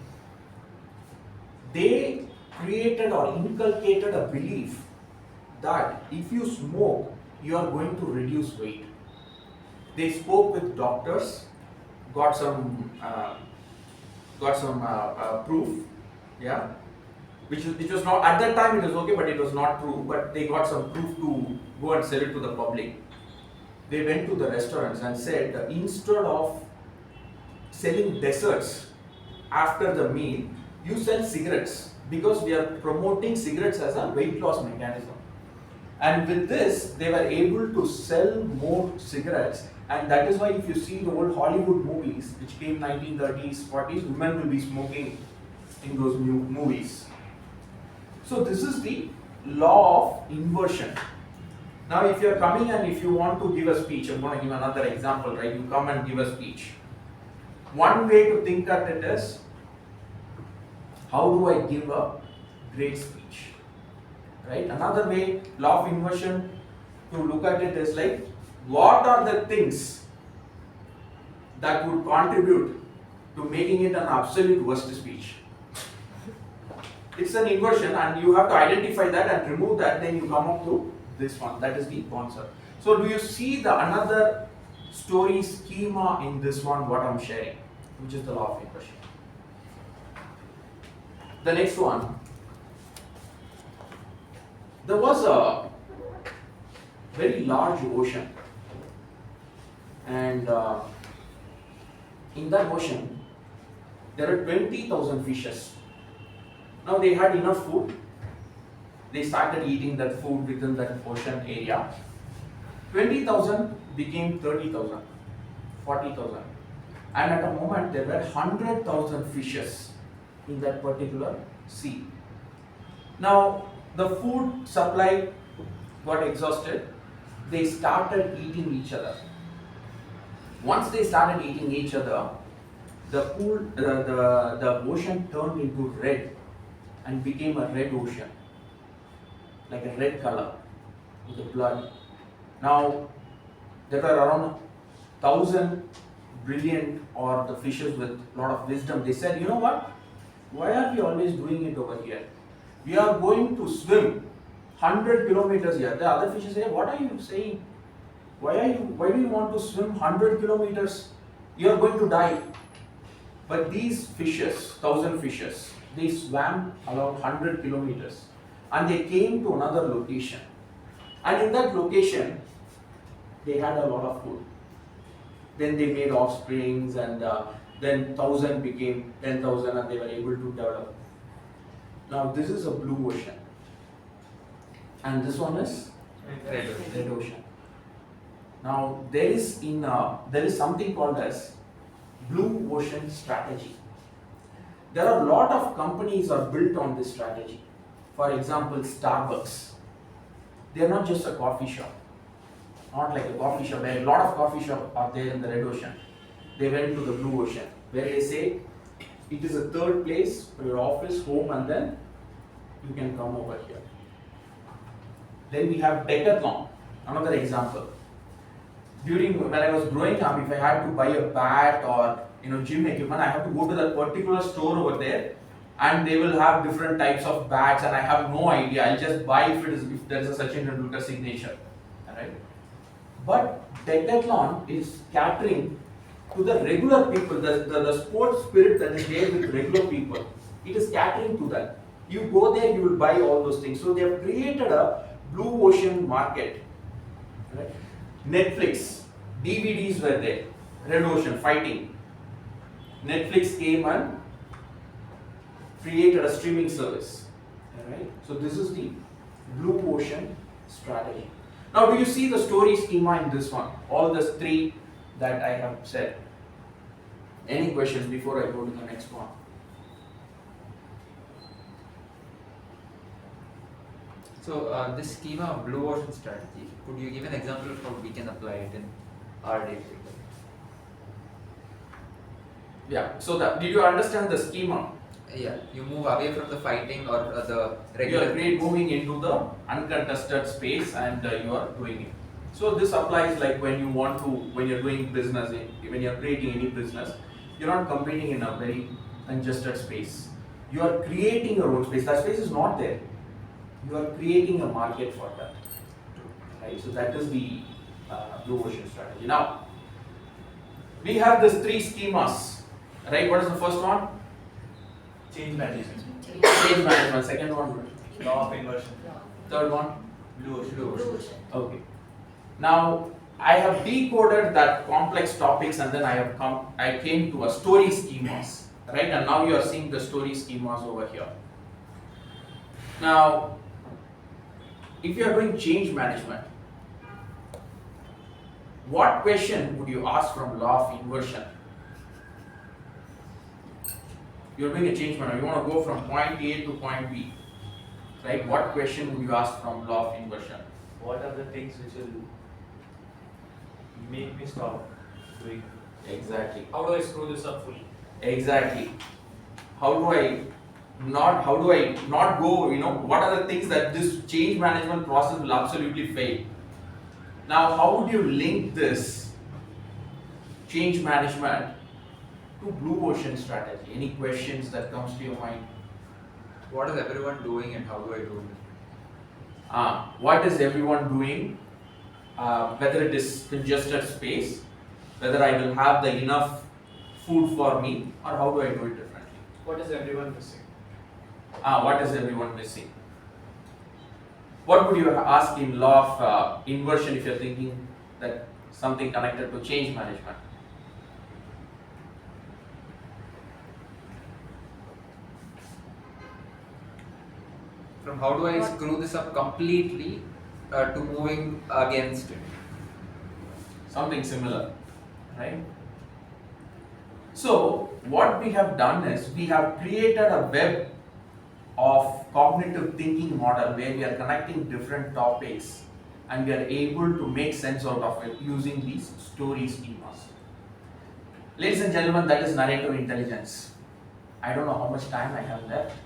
They created or inculcated a belief that if you smoke, you are going to reduce weight. They spoke with doctors, got some proof, yeah, which was not, at that time it was okay, but it was not true, but they got some proof to go and sell it to the public. They went to the restaurants and said that instead of selling desserts after the meal, you sell cigarettes, because we are promoting cigarettes as a weight loss mechanism. And with this, they were able to sell more cigarettes, and that is why if you see the old Hollywood movies, which came 1930s, 40s, women will be smoking in those new movies. So this is the law of inversion. Now if you are coming and if you want to give a speech, I'm going to give another example, right? You come and give a speech. One way to think at it is, how do I give a great speech? Right? Another way, law of inversion, to look at it is like, what are the things that would contribute to making it an absolute worst speech? It's an inversion, and you have to identify that and remove that, then you come up to this one, that is the concept. So do you see the another story schema in this one what I'm sharing, which is the law of inversion. The next one, there was a very large ocean, and in that ocean there are 20,000 fishes. Now they had enough food. They started eating that food within that ocean area. 20,000 became 30,000, 40,000. And at a moment there were 100,000 fishes in that particular sea. Now the food supply got exhausted. They started eating each other. Once they started eating each other, the ocean turned into red and became a red ocean, like a red color with the blood. Now there were around 1,000 brilliant or the fishes with a lot of wisdom. They said, you know what? Why are we always doing it over here? We are going to swim 100 kilometers here. The other fishes say, what are you saying? Why do you want to swim 100 kilometers? You are going to die. But these fishes, 1,000 fishes, they swam around 100 kilometers and they came to another location. And in that location, they had a lot of food. Then they made offsprings, and then 1,000 became 10,000 and they were able to develop. Now this is a blue ocean. And this one is red ocean. Now there is something called as blue ocean strategy. There are a lot of companies are built on this strategy. For example, Starbucks. They are not just a coffee shop. Not like a coffee shop where a lot of coffee shops are there in the red ocean. They went to the blue ocean where they say it is a third place for your office, home, and then you can come over here. Then we have Decathlon, another example. When I was growing up, if I had to buy a bat or gym equipment, I have to go to that particular store over there, and they will have different types of bats, and I have no idea. I'll just buy if there is a Sachin Tendulkar signature, alright? But Decathlon is catering to the regular people, the sports spirit that is there with regular people. It is catering to that. You go there, you will buy all those things. So they have created a blue ocean market. Right? Netflix, DVDs were there, red ocean, fighting. Netflix came and created a streaming service. Right? So this is the blue ocean strategy. Now do you see the story schema in this one? All the three that I have said. Any questions before I go to the next one? So this schema of blue ocean strategy, could you give an example of how we can apply it in our day-to-day life? Yeah, so did you understand the schema? Yeah, you move away from the fighting or the regular. You are moving into the uncontested space and you are doing it. So this applies like when you're doing business, when you're creating any business, you're not competing in a very congested space. You are creating your own space. That space is not there. You are creating a market for that. Right? So that is the blue ocean strategy. Now, we have these three schemas. Right? What is the first one? Change management. Change management. Second one? Law of inversion. Third one? Blue ocean. Blue ocean. Okay. Now, I have decoded that complex topics and then I came to a story schemas, right? And now you are seeing the story schemas over here. Now, if you are doing change management, what question would you ask from law of inversion? You are doing a change management. You want to go from point A to point B, right? What question would you ask from law of inversion? What are the things which will make me stop doing? Exactly. How do I screw this up fully? Exactly. How do I not go, what are the things that this change management process will absolutely fail? Now, how would you link this change management to blue ocean strategy? Any questions that comes to your mind? What is everyone doing and how do I do it? What is everyone doing whether it is congested space, whether I will have the enough food for me, or how do I do it differently? What is everyone missing? What is everyone missing? What would you ask in law of inversion if you're thinking that something connected to change management? From how do I screw this up completely to moving against it? Something similar, right? So what we have done is we have created a web of cognitive thinking model where we are connecting different topics and we are able to make sense out of it using these story schemas. Ladies and gentlemen, that is narrative intelligence. I don't know how much time I have left.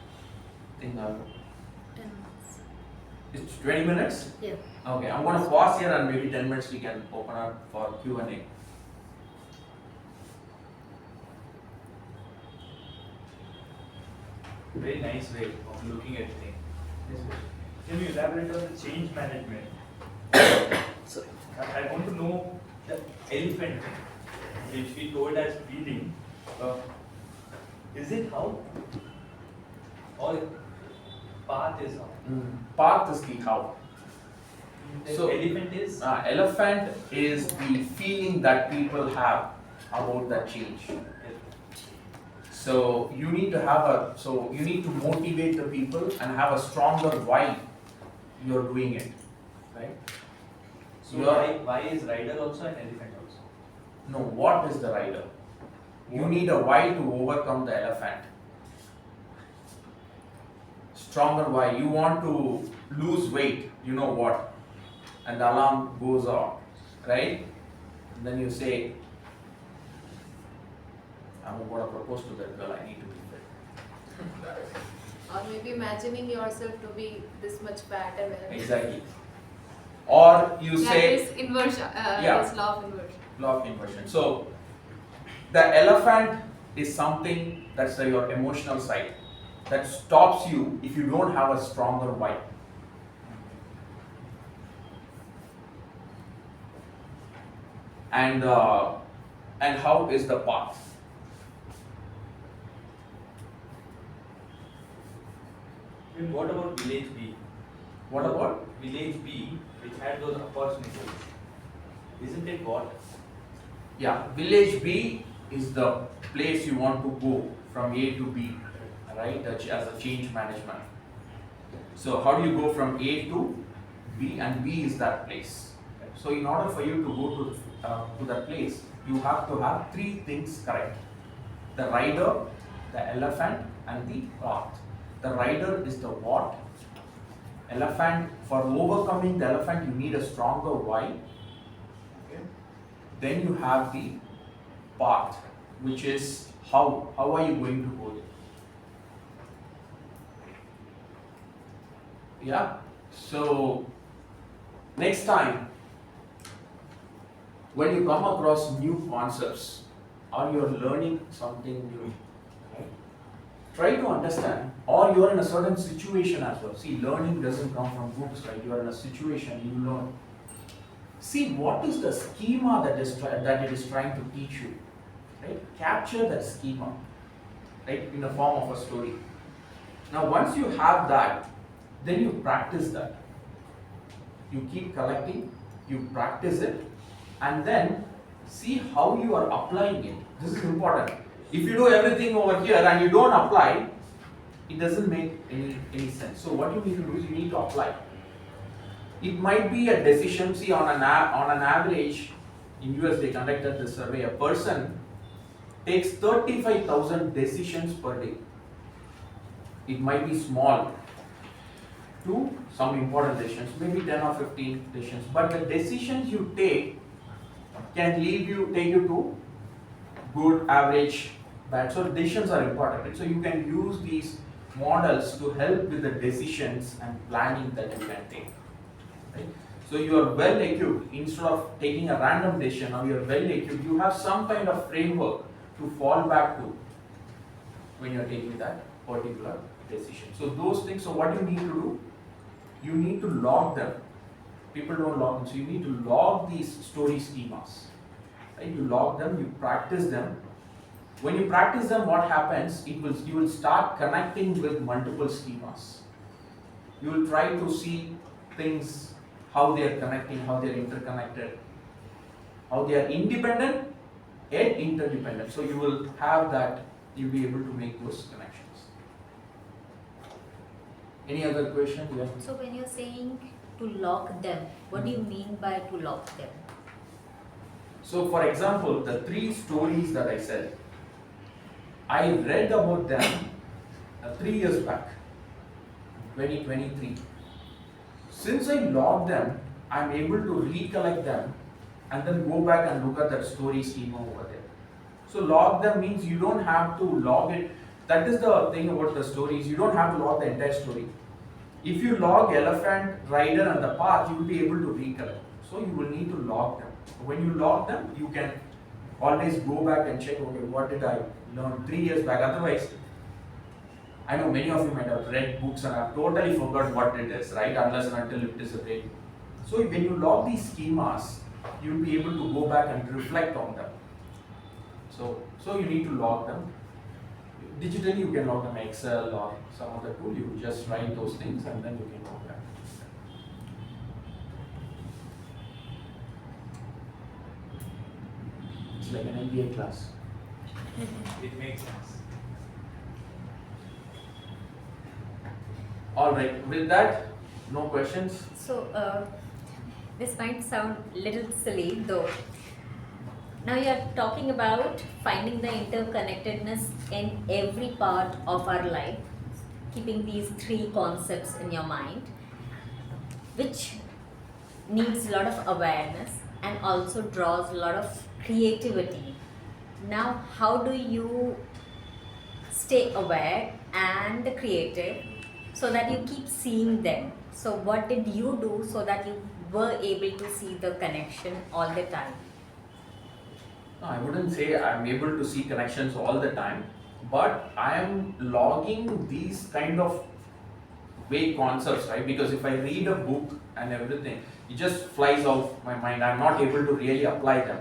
I think 10 minutes. it's 20 minutes? Yeah. Okay, I'm going to pause here and maybe 10 minutes we can open up for Q&A. Very nice way of looking at things. Can you elaborate on the change management? I want to know the elephant thing, which we told as feeling. Is it how? Or path is how? Path is the how. So elephant is? Elephant is the feeling that people have about that change. So you need to you need to motivate the people and have a stronger why you're doing it, right? So why is rider also an elephant also? No, what is the rider? You need a why to overcome the elephant. Stronger why. You want to lose weight, you know what? And the alarm goes off, right? And then you say, I'm going to propose to that girl, I need to be fit. Or maybe imagining yourself to be this much fat and then. Exactly. Or you That say. is inversion. Is law of inversion. Law of inversion. So, the elephant is something that's your emotional side that stops you if you don't have a stronger why. And how is the path? And what about village B? What about? Village B, which had those opportunities. Isn't it what? Yeah, village B is the place you want to go from A to B, right? As a change management. So how do you go from A to B, and B is that place? So in order for you to go to that place, you have to have three things correct: the rider, the elephant, and the path. The rider is the what? Elephant. For overcoming the elephant, you need a stronger why. Okay. Then you have the path, which is how. How are you going to go there? Yeah. So next time, when you come across new concepts or you're learning something new, right, try to understand, or you're in a certain situation as well. See, learning doesn't come from books, right? You're in a situation, you learn. See what is the schema that it is trying to teach you, right? Capture that schema, right, in the form of a story. Now, once you have that, then you practice that. You keep collecting, you practice it, and then see how you are applying it. This is important. If you do everything over here and you don't apply, it doesn't make any sense. So what you need to do is you need to apply. It might be a decision. See, on an average, in US they conducted this survey, a person takes 35,000 decisions per day. It might be small to some important decisions, maybe 10 or 15 decisions, but the decisions you take can take you to good, average, bad. So decisions are important, right? So you can use these models to help with the decisions and planning that you can take. Right? So you are well equipped. Instead of taking a random decision, now you are well equipped. You have some kind of framework to fall back to when you are taking that particular decision. So those things. So what you need to do? You need to log them, People don't log them. So you need to log these story schemas. Right? You log them, you practice them. When you practice them, what happens? You will start connecting with multiple schemas. You will try to see things, how they are connecting, how they are interconnected, how they are independent yet interdependent. So you will have that, you'll be able to make those connections. Any other question? Yeah. So when you're saying to lock them, what do you mean by to lock them? So for example, the 3 stories that I said, I read about them 3 years back, 2023. Since I logged them, I'm able to recollect them and then go back and look at that story schema over there. So log them means you don't have to log it. That is the thing about the stories. You don't have to log the entire story. If you log elephant, rider and the path, you will be able to recollect. So you will need to log them. When you log them, you can always go back and check, okay, what did I learn 3 years back? Otherwise, I know many of you might have read books and have totally forgot what it is, right? Unless and until it is a break. So when you log these schemas, you will be able to go back and reflect on them. So you need to log them. Digitally, you can log them in Excel or some other tool. You just write those things and then you can log them. It's like an MBA class. It makes sense. All right. With that, no questions. So this might sound a little silly though. Now you are talking about finding the interconnectedness in every part of our life, keeping these 3 concepts in your mind, which needs a lot of awareness and also draws a lot of creativity. Now, how do you stay aware and creative so that you keep seeing them? So what did you do so that you were able to see the connection all the time? No, I wouldn't say I'm able to see connections all the time, but I am logging these kind of vague concepts, right? Because if I read a book and everything, it just flies off my mind. I'm not able to really apply them.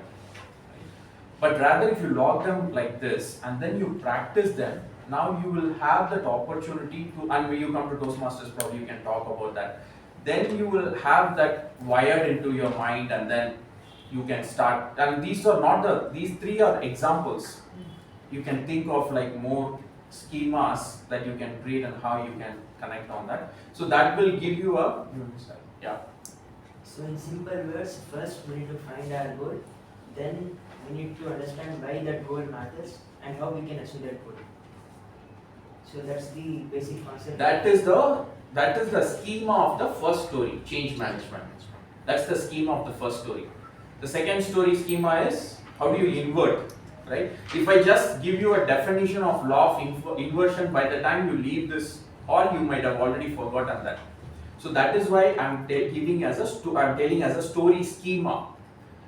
But rather, if you log them like this and then you practice them, now you will have that opportunity to, and when you come to Toastmasters, probably you can talk about that. Then you will have that wired into your mind and then you can start. And these are not these 3 are examples. You can think of like more schemas that you can create and how you can connect on that. So that will give you a, yeah. So in simple words, first we need to find our goal, then we need to understand why that goal matters and how we can achieve that goal. So that's the basic concept. That is the schema of the first story, change management. That's the schema of the first story. The second story schema is how do you invert, right? If I just give you a definition of law of inversion, by the time you leave this hall, you might have already forgotten that. So that is why I'm telling as a story schema.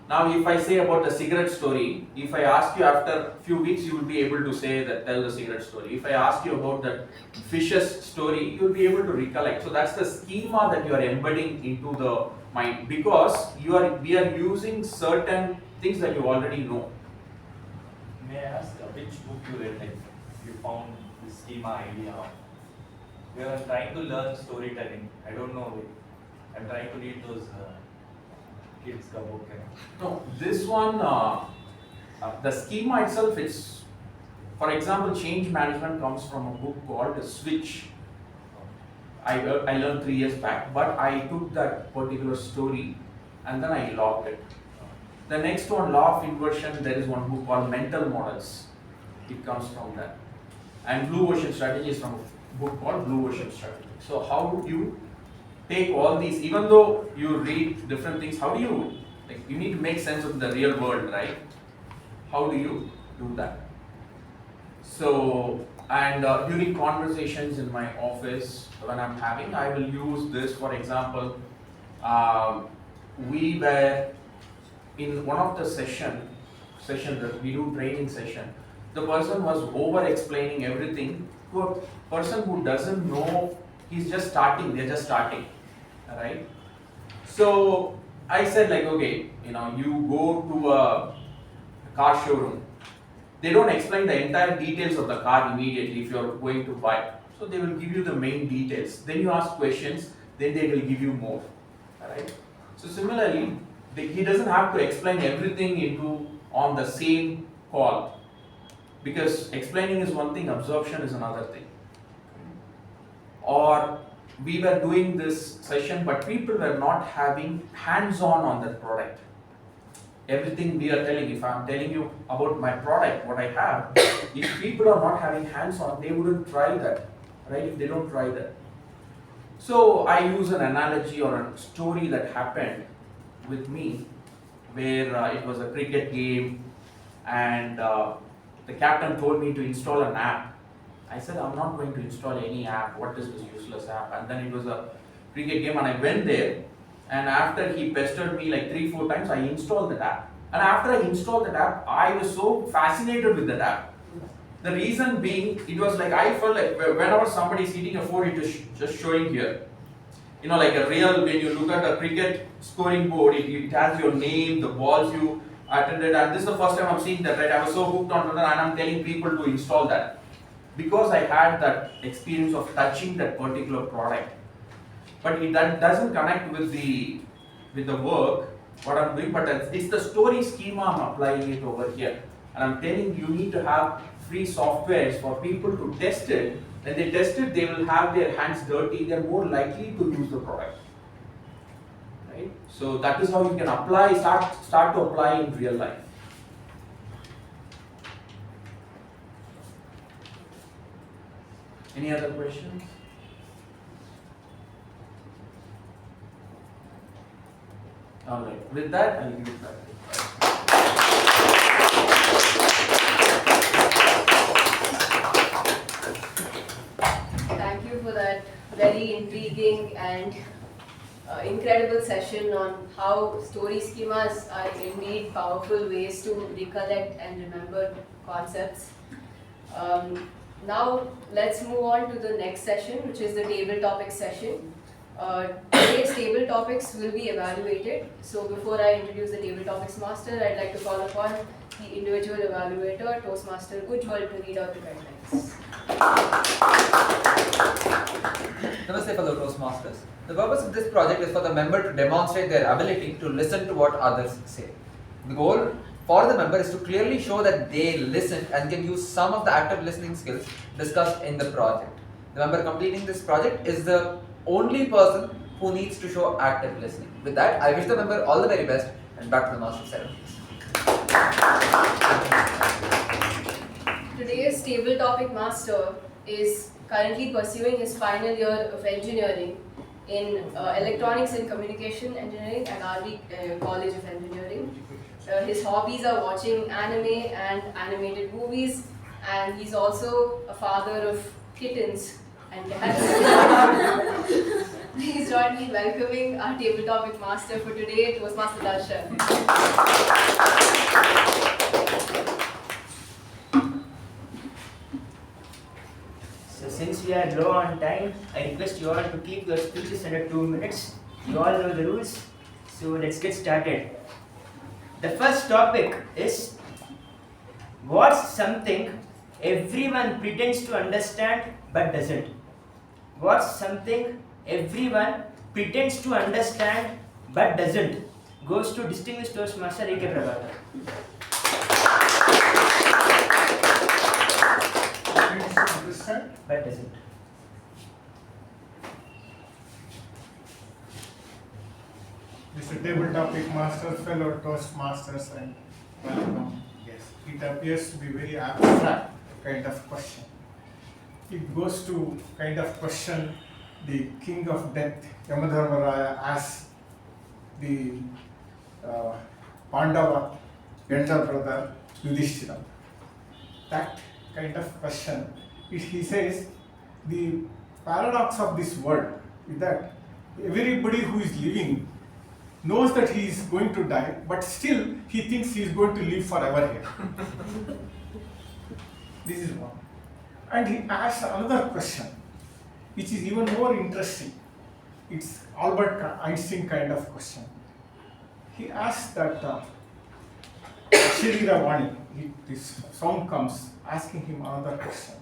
Now, if I say about the cigarette story, if I ask you after a few weeks, you will be able to tell the cigarette story. If I ask you about the fishes story, you will be able to recollect. So that's the schema that you are embedding into the mind, because we are using certain things that you already know. May I ask which book you read, like you found the schema idea? We are trying to learn storytelling. I don't know. I'm trying to read those kids' book. No, this one, the schema itself is, for example, change management comes from a book called Switch. I learned 3 years back, but I took that particular story and then I logged it. The next one, law of inversion, there is one book called Mental Models. It comes from that. And Blue Ocean Strategy is from a book called Blue Ocean Strategy. So how do you take all these, even though you read different things, how do you, you need to make sense of the real world, right? How do you do that? So, and during conversations in my office, when I'm having, I will use this. For example, we were in one of the session that we do training session, the person was over explaining everything to a person who doesn't know, he's just starting, they're just starting, right? So I said like, okay, you go to a car showroom. They don't explain the entire details of the car immediately if you're going to buy. So they will give you the main details. Then you ask questions, then they will give you more. Alright? So similarly, he doesn't have to explain everything on the same call. Because explaining is one thing, absorption is another thing. Or we were doing this session, but people were not having hands-on the product. Everything we are telling, if I'm telling you about my product, what I have, if people are not having hands-on, they wouldn't try that, right? If they don't try that. So I use an analogy or a story that happened with me, where it was a cricket game, and the captain told me to install an app. I said, I'm not going to install any app. What is this useless app? And then it was a cricket game, and I went there. And after he pestered me like 3-4 times, I installed that app. And after I installed that app, I was so fascinated with that app. The reason being, it was like I felt like whenever somebody is hitting a 4, it is just showing here. Like a real, when you look at a cricket scoring board, it has your name, the balls you attended. And this is the first time I'm seeing that, right? I was so hooked on that, and I'm telling people to install that. Because I had that experience of touching that particular product. But that doesn't connect with the work, what I'm doing, but it's the story schema I'm applying it over here. And I'm telling you need to have free softwares for people to test it. When they test it, they will have their hands dirty, they're more likely to use the product. Right? So that is how you can apply, start to apply in real life. Any other questions? Alright, with that, I'll give it back. Thank you for that very intriguing and incredible session on how story schemas are indeed powerful ways to recollect and remember concepts. Now, let's move on to the next session, which is the table topics session. Today's table topics will be evaluated. So before I introduce the table topics master, I'd like to call upon the individual evaluator, Toastmaster Ujwal, to read out the guidelines. Namaste fellow Toastmasters. The purpose of this project is for the member to demonstrate their ability to listen to what others say. The goal for the member is to clearly show that they listened and can use some of the active listening skills discussed in the project. The member completing this project is the only person who needs to show active listening. With that, I wish the member all the very best, and back to the master of ceremonies. Today's table topic master is currently pursuing his final year of engineering in Electronics and Communication Engineering at RV College of Engineering. His hobbies are watching anime and animated movies, and he's also a father of kittens and cats. Please join me in welcoming our table topic master for today, Toastmaster Darshan. So since we are low on time, I request you all to keep your speeches under 2 minutes. You all know the rules, so let's get started. The first topic is, what's something everyone pretends to understand but doesn't? What's something everyone pretends to understand but doesn't? Goes to distinguished Toastmaster A K Prabhakara. Understand But doesn't. Mr. Table Topic Master, fellow Toastmasters, and welcome. Yes, it appears to be very abstract kind of question. It goes to kind of question the king of death, Yamadharmaraya, as the Pandava elder brother Yudhishthira. That kind of question, he says, the paradox of this world is that everybody who is living knows that he is going to die, but still he thinks he is going to live forever here. This is one. And he asks another question, which is even more interesting. it's Albert Einstein kind of question. He asked that Shreedevi, this sound comes asking him another question.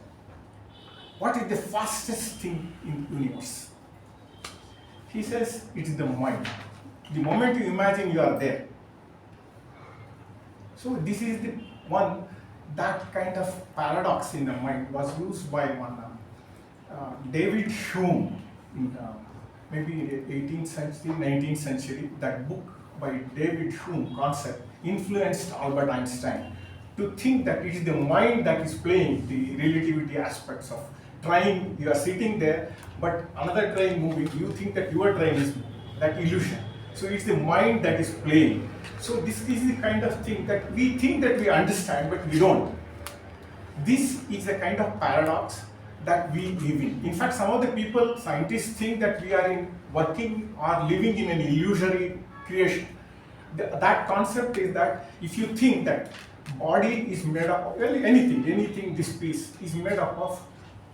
What is the fastest thing in the universe? He says it is the mind. The moment you imagine, you are there. So this is the one, that kind of paradox in the mind was used by one David Hume in maybe 18th century, 19th century. That book by David Hume, Concept, influenced Albert Einstein to think that it is the mind that is playing the relativity aspects of train. You are sitting there, but another train moving, you think that your train is that illusion. So it's the mind that is playing. So this is the kind of thing that we think that we understand, but we don't. This is a kind of paradox that we live in. In fact, some of the people, scientists, think that we are working or living in an illusory creation. That concept is that if you think that body is made up of, well, anything, this piece is made up of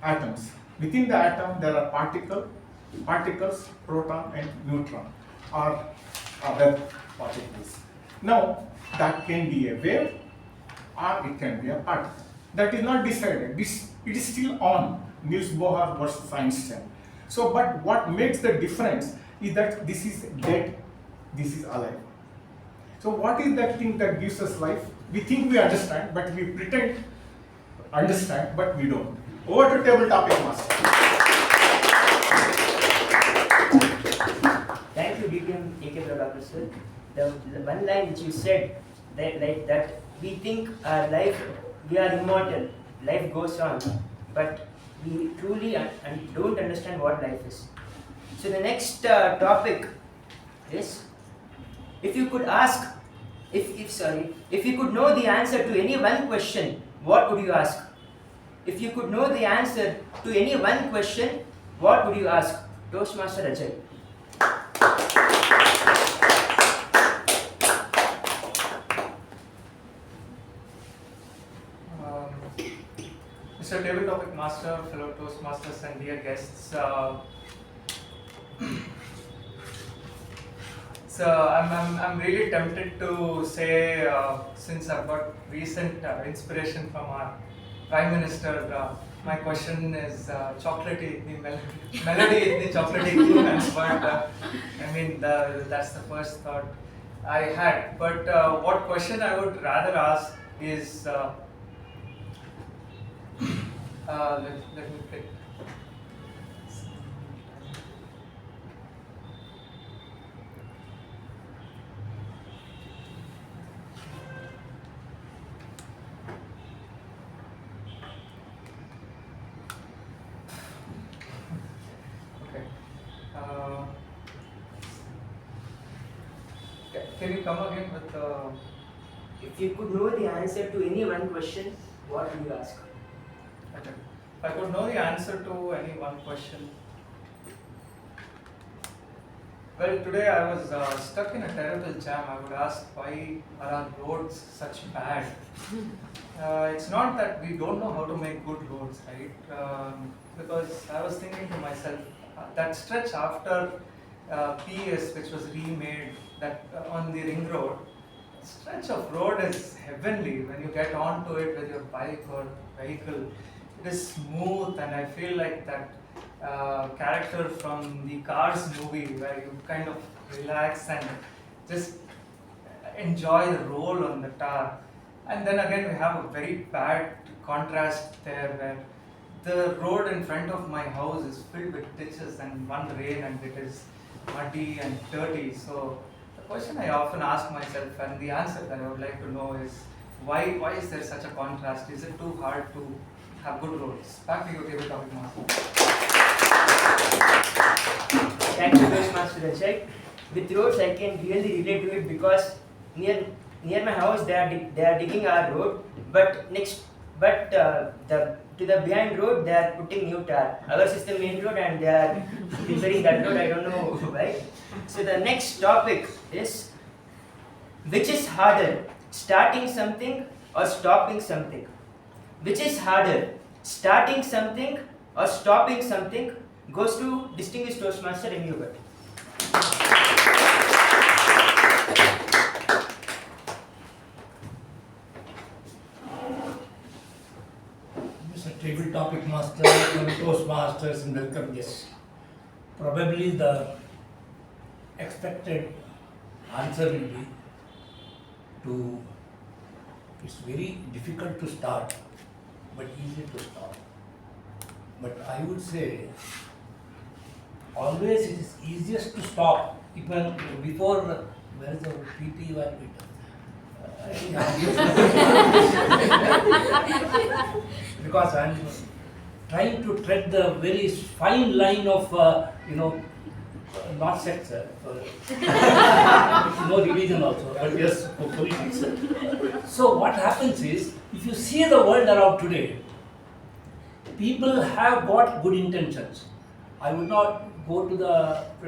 atoms. Within the atom, there are particles, proton and neutron, or other particles. Now, that can be a wave or it can be a particle. That is not decided. It is still on. Niels Bohr versus Einstein. So, but what makes the difference is that this is dead, this is alive. So, what is that thing that gives us life? We think we understand, but we pretend understand, but we don't. Over to table topic master. Thank you, DTM A K Prabhakara sir. The one line which you said, that we think our life, we are immortal, life goes on, but we truly don't understand what life is. So the next topic is, if you could ask, if you could know the answer to any one question, what would you ask? If you could know the answer to any one question, what would you ask? Toastmaster Ajay. Mr. Table Topic Master, fellow Toastmasters and dear guests, so I'm really tempted to say, since I've got recent inspiration from our Prime Minister, my question is chocolatey, the melody is the chocolatey, but I mean that's the first thought I had. But what question I would rather ask is, let me pick. Okay. Can you come again with? If you could know the answer to any one question, what would you ask? Okay. If I could know the answer to any one question. Well, today I was stuck in a terrible jam. I would ask, why are our roads such bad? It's not that we don't know how to make good roads, right? Because I was thinking to myself, that stretch after PS, which was remade, that on the ring road, stretch of road is heavenly when you get onto it with your bike or vehicle. It is smooth, and I feel like that character from the Cars movie where you kind of relax and just enjoy the roll on the tar. And then again we have a very bad contrast there where the road in front of my house is filled with ditches and one rain and it is muddy and dirty. So the question I often ask myself, and the answer that I would like to know, is why is there such a contrast? Is it too hard to have good roads? Back to you, Table Topic Master. Thank you, Toastmaster Ajay. With roads, I can really relate to it because near my house they are digging our road, but to the behind road they are putting new tar. Ours is the main road and they are repairing that road. I don't know why. So the next topic is, which is harder, starting something or stopping something? Which is harder, starting something or stopping something? Goes to distinguished Toastmaster M U Bhat. table topic master, Toastmasters, and welcome guests. Probably the expected answer will be it's very difficult to start, but easy to stop. But I would say, always it is easiest to stop, even before, where is the PT evaluator? Because I am trying to tread the very fine line of, not sex, no religion also, but yes, for politics. So what happens is, if you see the world around today, people have got good intentions. I would not go to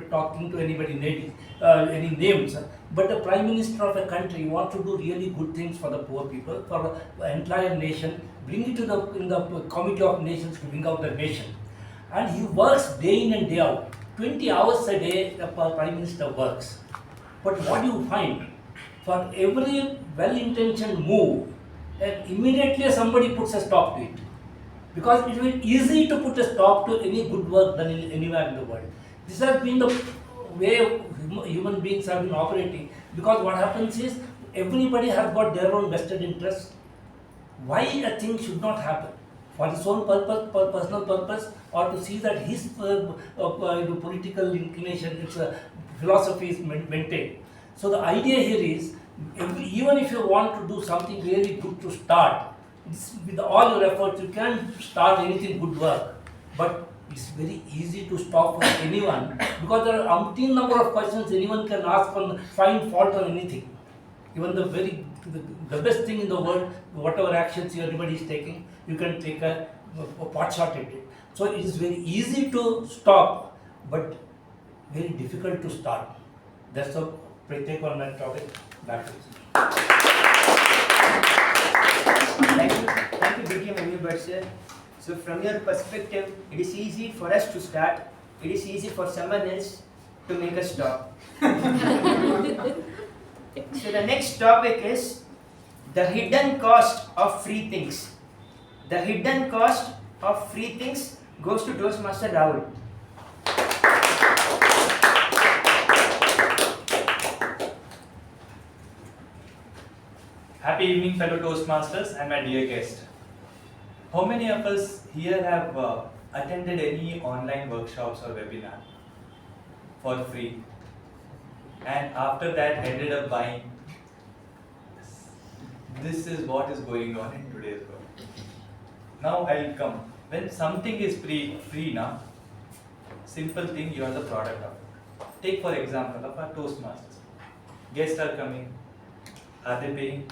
talking to anybody, any names, but the Prime Minister of a country wants to do really good things for the poor people, for the entire nation, bring it to in the Committee of Nations to bring out the nation. And he works day in and day out. 20 hours a day the Prime Minister works. But what do you find? For every well-intentioned move, immediately somebody puts a stop to it. Because it is easy to put a stop to any good work done anywhere in the world. This has been the way human beings have been operating. Because what happens is, everybody has got their own vested interests. Why a thing should not happen? For his own purpose, personal purpose, or to see that his political inclination, its philosophy is maintained. So the idea here is, even if you want to do something really good to start, with all your efforts, you can start anything good work. But it's very easy to stop for anyone, because there are umpteen number of questions anyone can ask and find fault on anything. Even the best thing in the world, whatever actions everybody is taking, you can take a pot shot at it. So it is very easy to stop, but very difficult to start. That's a take on that topic. Back to you. Thank you, DTM M U Bhat sir. So from your perspective, it is easy for us to start. It is easy for someone else to make us stop. So the next topic is the hidden cost of free things. The hidden cost of free things goes to Toastmaster Rahul. Happy evening, fellow Toastmasters and my dear guest. How many of us here have attended any online workshops or webinar for free, and after that ended up buying? This is what is going on in today's world. Now I'll come. When something is free now, simple thing, you are the product of it. Take for example of our Toastmasters. Guests are coming. Are they paying?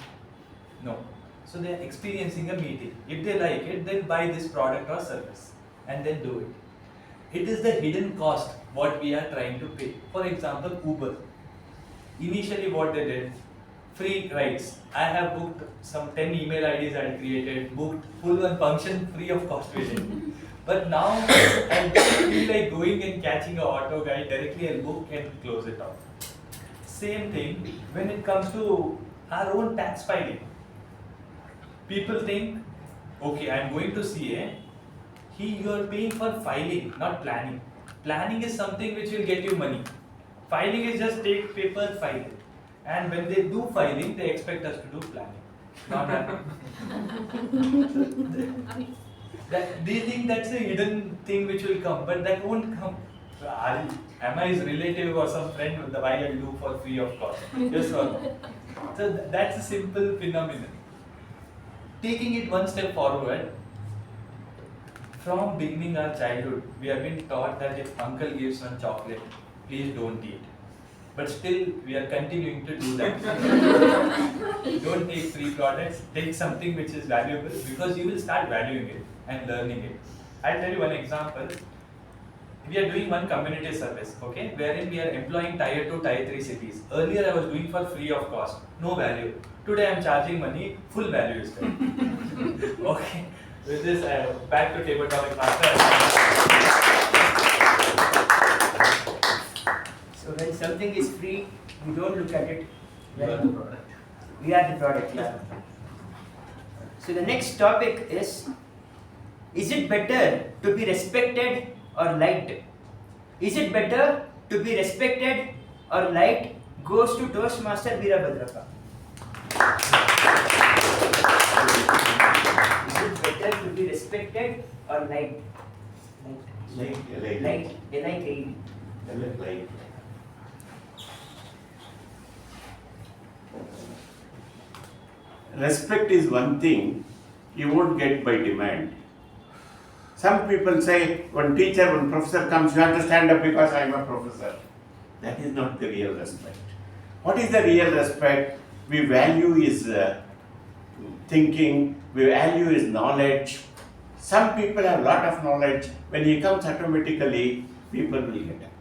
No. So they are experiencing a meeting. If they like it, then buy this product or service and then do it. It is the hidden cost what we are trying to pay. For example, Uber. Initially what they did, free rides. I have booked some 10 email IDs I created, booked full one function free of cost with it. But now I feel like going and catching an auto guy directly, I'll book and close it off. Same thing when it comes to our own tax filing. People think, okay, I'm going to CA. You are paying for filing, not planning. Planning is something which will get you money. Filing is just take paper, file it. And when they do filing, they expect us to do planning. Not planning. They think that's a hidden thing which will come, but that won't come. Am I his relative or some friend with the why I'll do for free of cost? Yes or no? So that's a simple phenomenon. Taking it one step forward, from beginning our childhood, we have been taught that if uncle gives one chocolate, please don't eat. But still, we are continuing to do that. Don't take free products, take something which is valuable, because you will start valuing it and learning it. I'll tell you one example. We are doing one community service, okay, wherein we are employing tier 2, tier 3 cities. Earlier I was doing for free of cost, no value. Today I am charging money, full value is there. Okay, with this back to table topic master. So when something is free, we don't look at it. You are the product. We are the product, yeah. So the next topic is Is it better to be respected or liked? Is it better to be respected or liked? Goes to Toastmaster Veerabhadrappa. Is it better to be respected or liked? Liked. Like. Respect is one thing you won't get by demand. Some people say, one teacher, one professor comes, you have to stand up because I am a professor. That is not the real respect. What is the real respect? We value his thinking, we value his knowledge. Some people have a lot of knowledge. When he comes automatically, people will get up.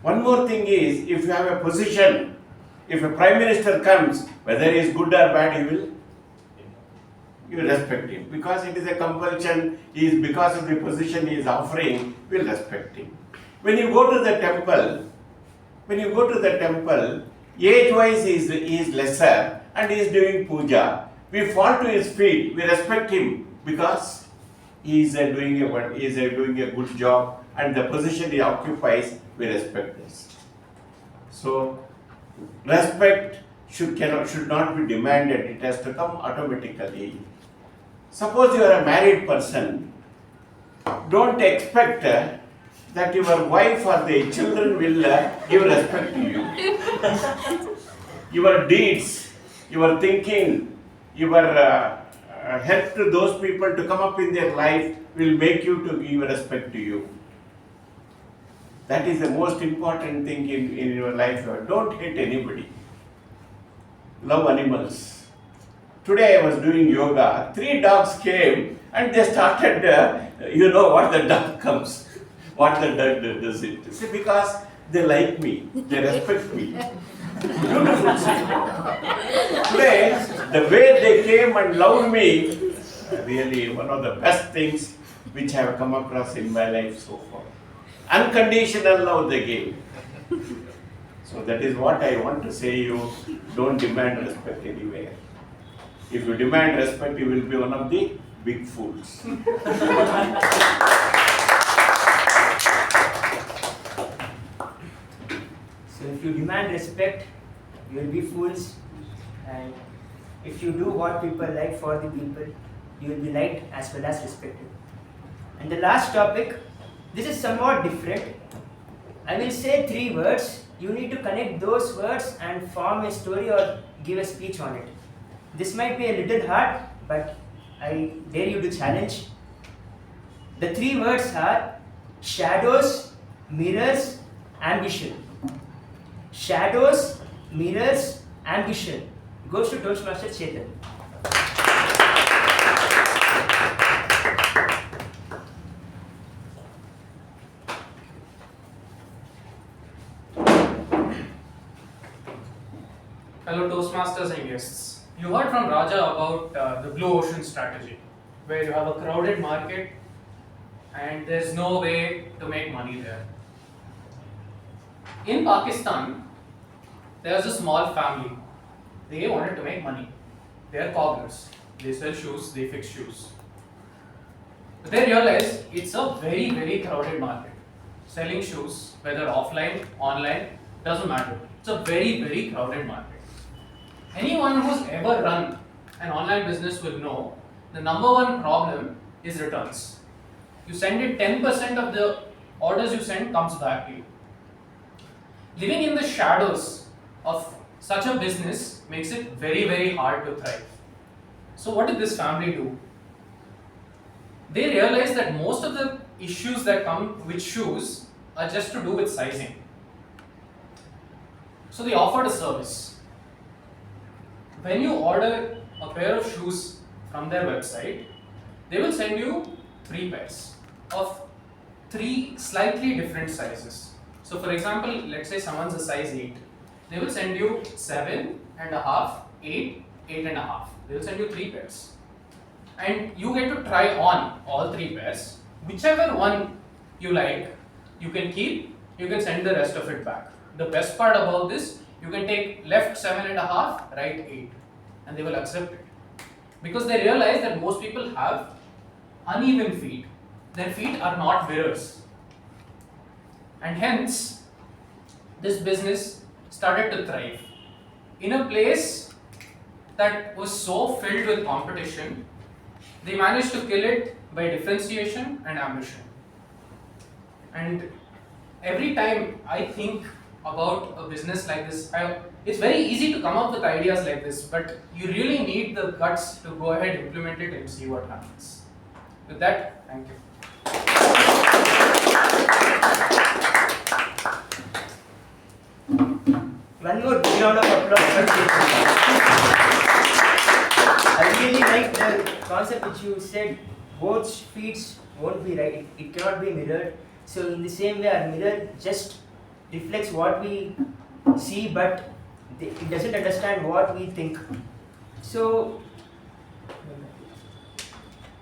One more thing is, if you have a position, if a prime minister comes, whether he is good or bad, you respect him. Because it is a compulsion, because of the position he is offering, we will respect him. When you go to the temple, age-wise he is lesser and he is doing puja. We fall to his feet, we respect him because he is doing a good job and the position he occupies, we respect this. So, respect should not be demanded, it has to come automatically. Suppose you are a married person, don't expect that your wife or the children will give respect to you. Your deeds, your thinking, your help to those people to come up in their life will make you to give respect to you. That is the most important thing in your life. Don't hate anybody. Love animals. Today I was doing yoga. 3 dogs came and they started, what the dog comes. What the dog does it. See, because they like me. They respect me. Beautiful. Today, the way they came and loved me, really one of the best things which I have come across in my life so far. Unconditional love they gave. So that is what I want to say you, don't demand respect anywhere. If you demand respect, you will be one of the big fools. So if you demand respect, you will be fools, and if you do what people like for the people, you will be liked as well as respected. And the last topic, this is somewhat different. I will say 3 words. You need to connect those words and form a story or give a speech on it. This might be a little hard, but I dare you to challenge. The 3 words are shadows, mirrors, ambition. Shadows, mirrors, ambition. Goes to Toastmaster Chetan. Hello Toastmasters and guests. You heard from Raja about the blue ocean strategy, where you have a crowded market and there's no way to make money there. In Pakistan, there's a small family. They wanted to make money. They are cobblers. They sell shoes, they fix shoes. But they realized it's a very, very crowded market. Selling shoes, whether offline, online, doesn't matter. It's a very, very crowded market. Anyone who's ever run an online business will know the number one problem is returns. You send it, 10% of the orders you send comes back to you. Living in the shadows of such a business makes it very, very hard to thrive. So what did this family do? They realized that most of the issues that come with shoes are just to do with sizing. So they offered a service. When you order a pair of shoes from their website, they will send you 3 pairs of 3 slightly different sizes. So for example, let's say someone's a size 8. They will send you 7.5, 8, 8.5. They will send you 3 pairs. And you get to try on all 3 pairs. Whichever one you like, you can keep, you can send the rest of it back. The best part about this, you can take left 7.5, right 8, and they will accept it. Because they realize that most people have uneven feet, their feet are not mirrors. And hence, this business started to thrive. In a place that was so filled with competition, they managed to kill it by differentiation and ambition. And every time I think about a business like this, it's very easy to come up with ideas like this, but you really need the guts to go ahead, implement it, and see what happens. With that, thank you. One more big round of applause for Chetan. I really like the concept which you said, both feet won't be right, it cannot be mirrored. So in the same way, our mirror just reflects what we see, but it doesn't understand what we think. So,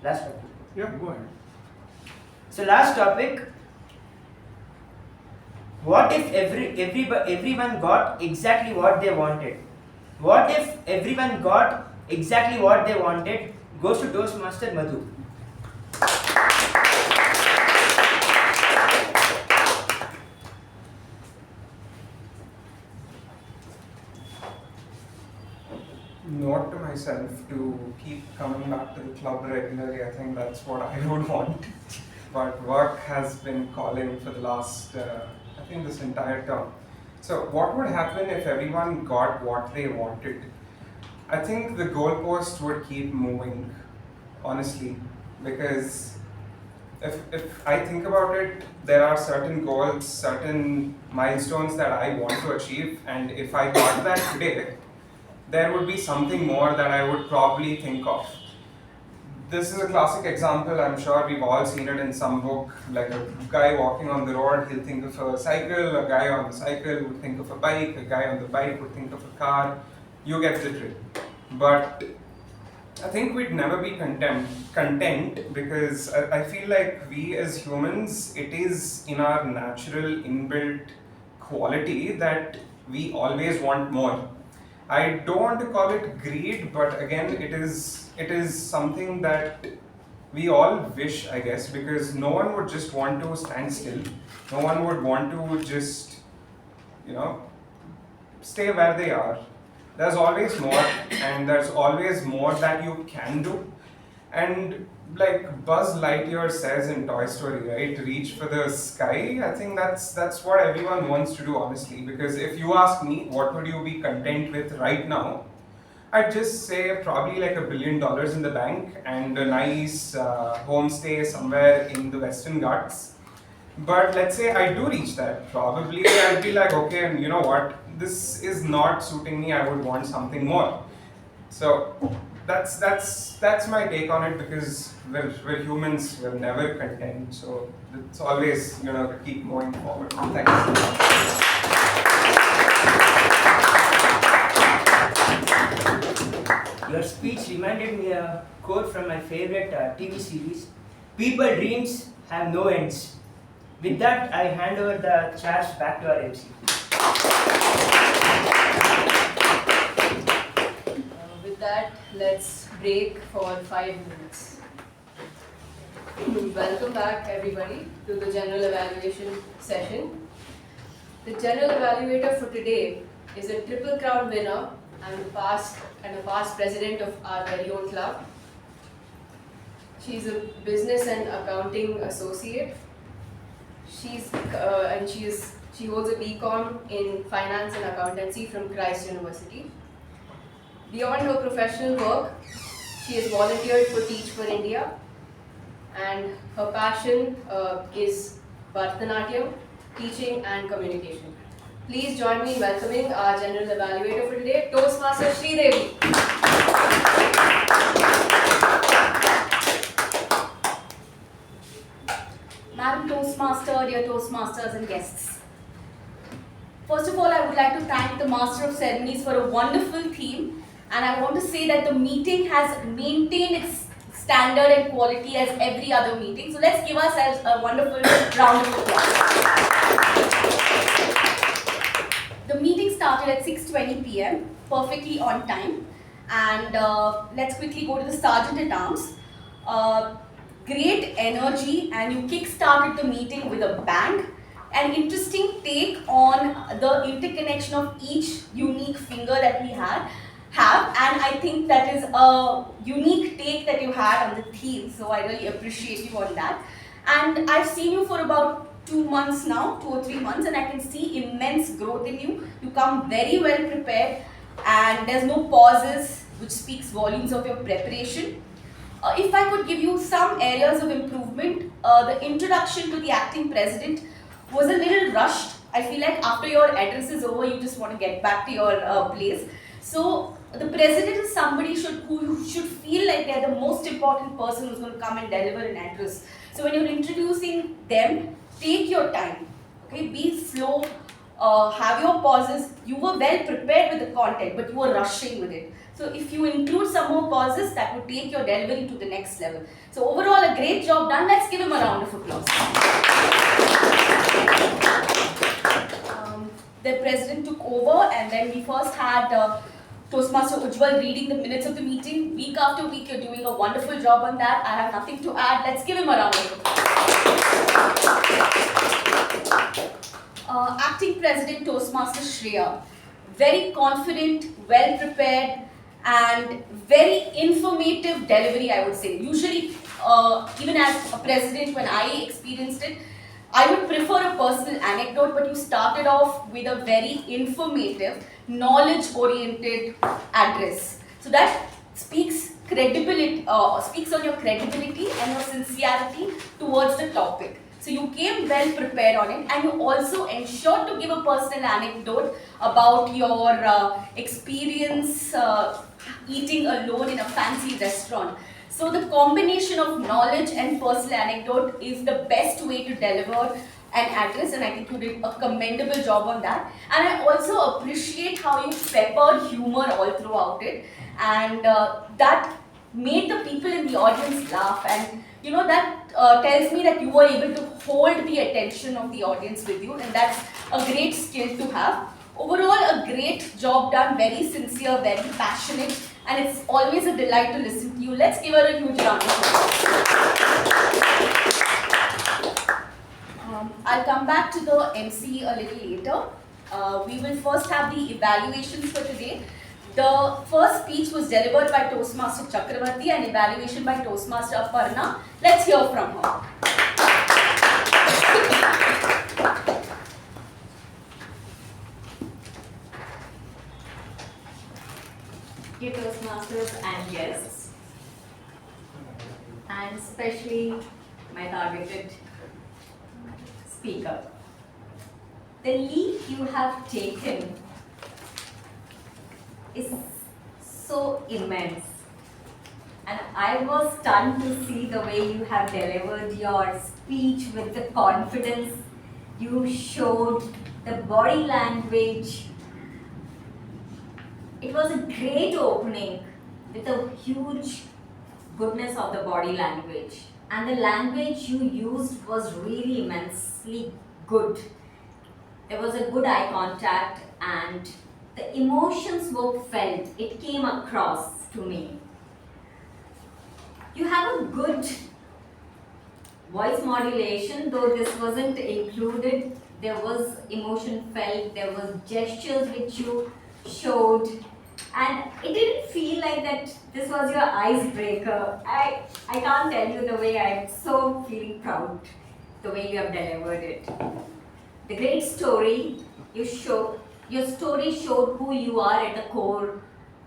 last topic. Yeah, go ahead. So last topic. What if everyone got exactly what they wanted? What if everyone got exactly what they wanted? Goes to Toastmaster Madhu. Note to myself to keep coming back to the club regularly. I think that's what I would want. But work has been calling for the last, I think this entire term. So what would happen if everyone got what they wanted? I think the goalpost would keep moving, honestly, because if I think about it, there are certain goals, certain milestones that I want to achieve, and if I got that today, there would be something more that I would probably think of. This is a classic example, I'm sure we've all seen it in some book, like a guy walking on the road, he'll think of a cycle, a guy on the cycle would think of a bike, a guy on the bike would think of a car, you get the drill. But I think we'd never be content because I feel like we as humans, it is in our natural inbuilt quality that we always want more. I don't want to call it greed, but again, it is something that we all wish, I guess, because no one would just want to stand still. No one would want to just, stay where they are. There's always more, and there's always more that you can do. And like Buzz Lightyear says in Toy Story, right? Reach for the sky. I think that's what everyone wants to do, honestly. Because if you ask me, what would you be content with right now? I'd just say probably like $1 billion in the bank and a nice homestay somewhere in the Western Ghats. But let's say I do reach that. Probably I'd be like, okay, and you know what? This is not suiting me. I would want something more. So that's my take on it, because we're humans, we're never content, so it's always to keep moving forward. Thanks. Your speech reminded me a quote from my favorite TV series, "People dreams have no ends." With that, I hand over the charge back to our MC. With that, let's break for 5 minutes. Welcome back, everybody, to the general evaluation session. The general evaluator for today is a Triple Crown winner and a past president of our very own club. She's a business and accounting associate. She holds a BCom in finance and accountancy from Christ University. Beyond her professional work, she has volunteered for Teach for India, and her passion is Bharatanatyam, teaching and communication. Please join me in welcoming our general evaluator for today, Toastmaster Shreedevi. Madam Toastmaster, dear Toastmasters and guests. First of all, I would like to thank the Master of Ceremonies for a wonderful theme, and I want to say that the meeting has maintained its standard and quality as every other meeting. So let's give ourselves a wonderful round of applause. The meeting started at 6:20 p.m., perfectly on time, and let's quickly go to the Sergeant at Arms. great energy and you kick-started the meeting with a bang. An interesting take on the interconnection of each unique finger that we have, and I think that is a unique take that you had on the theme, so I really appreciate you on that. And I've seen you for about 2 months now, 2 or 3 months, and I can see immense growth in you. You come very well prepared and there's no pauses, which speaks volumes of your preparation. If I could give you some areas of improvement, the introduction to the acting president was a little rushed. I feel like after your address is over, you just want to get back to your place. So the president is somebody who should feel like they're the most important person who's going to come and deliver an address. So when you're introducing them, take your time. Okay, be slow. Have your pauses. You were well prepared with the content, but you were rushing with it. So if you include some more pauses, that would take your delivery to the next level. So overall, a great job done. Let's give him a round of applause. The president took over, and then we first had Toastmaster Ujwal reading the minutes of the meeting. Week after week, you're doing a wonderful job on that. I have nothing to add. Let's give him a round of applause. Acting President Toastmaster Shreya. Very confident, well prepared, and very informative delivery, I would say. Usually, even as a president, when I experienced it, I would prefer a personal anecdote, but you started off with a very informative, knowledge-oriented address. So that speaks credibility, speaks on your credibility and your sincerity towards the topic. So you came well prepared on it, and you also ensured to give a personal anecdote about your experience eating alone in a fancy restaurant. So the combination of knowledge and personal anecdote is the best way to deliver an address, and I think you did a commendable job on that. And I also appreciate how you peppered humor all throughout it, and that made the people in the audience laugh, and you know that tells me that you were able to hold the attention of the audience with you, and that's a great skill to have. Overall, a great job done, very sincere, very passionate, and it's always a delight to listen to you. Let's give her a huge round of applause. I'll come back to the MC a little later. We will first have the evaluations for today. The first speech was delivered by Toastmaster Chakravarthy and evaluation by Toastmaster Aparna. Let's hear from her. Dear Toastmasters and guests, and especially my targeted speaker. The leap you have taken is so immense, and I was stunned to see the way you have delivered your speech with the confidence you showed, the body language. It was a great opening with a huge goodness of the body language, and the language you used was really immensely good. There was a good eye contact and the emotions were felt. It came across to me. You have a good voice modulation, though this wasn't included. There was emotion felt, there was gestures which you showed, and it didn't feel like that this was your icebreaker. I can't tell you the way I'm so feeling proud, the way you have delivered it. The great story you showed, your story showed who you are at the core,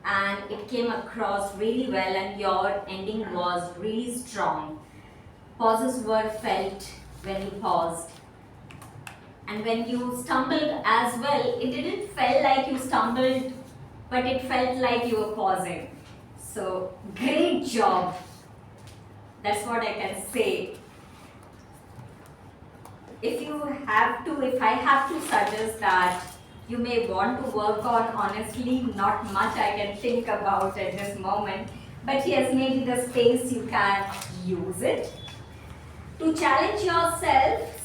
and it came across really well, and your ending was really strong. Pauses were felt when you paused. And when you stumbled as well, it didn't feel like you stumbled, but it felt like you were pausing. So, great job. That's what I can say. If I have to suggest that you may want to work on, honestly, not much I can think about at this moment, but yes, maybe the space you can use it. To challenge yourself,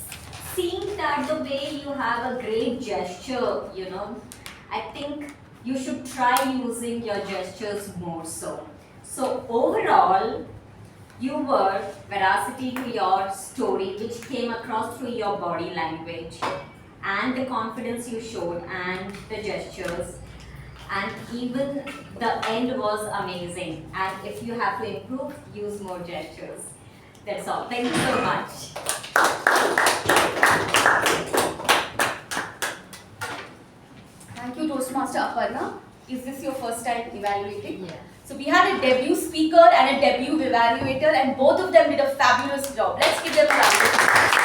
seeing that the way you have a great gesture, I think you should try using your gestures more so. So overall, You were veracity to your story, which came across through your body language and the confidence you showed and the gestures. And even the end was amazing. And if you have to improve, use more gestures. That's all. Thank you so much. Thank you, Toastmaster Aparna. Is this your first time evaluating? Yeah. So we had a debut speaker and a debut evaluator, and both of them did a fabulous job. Let's give them a round of applause.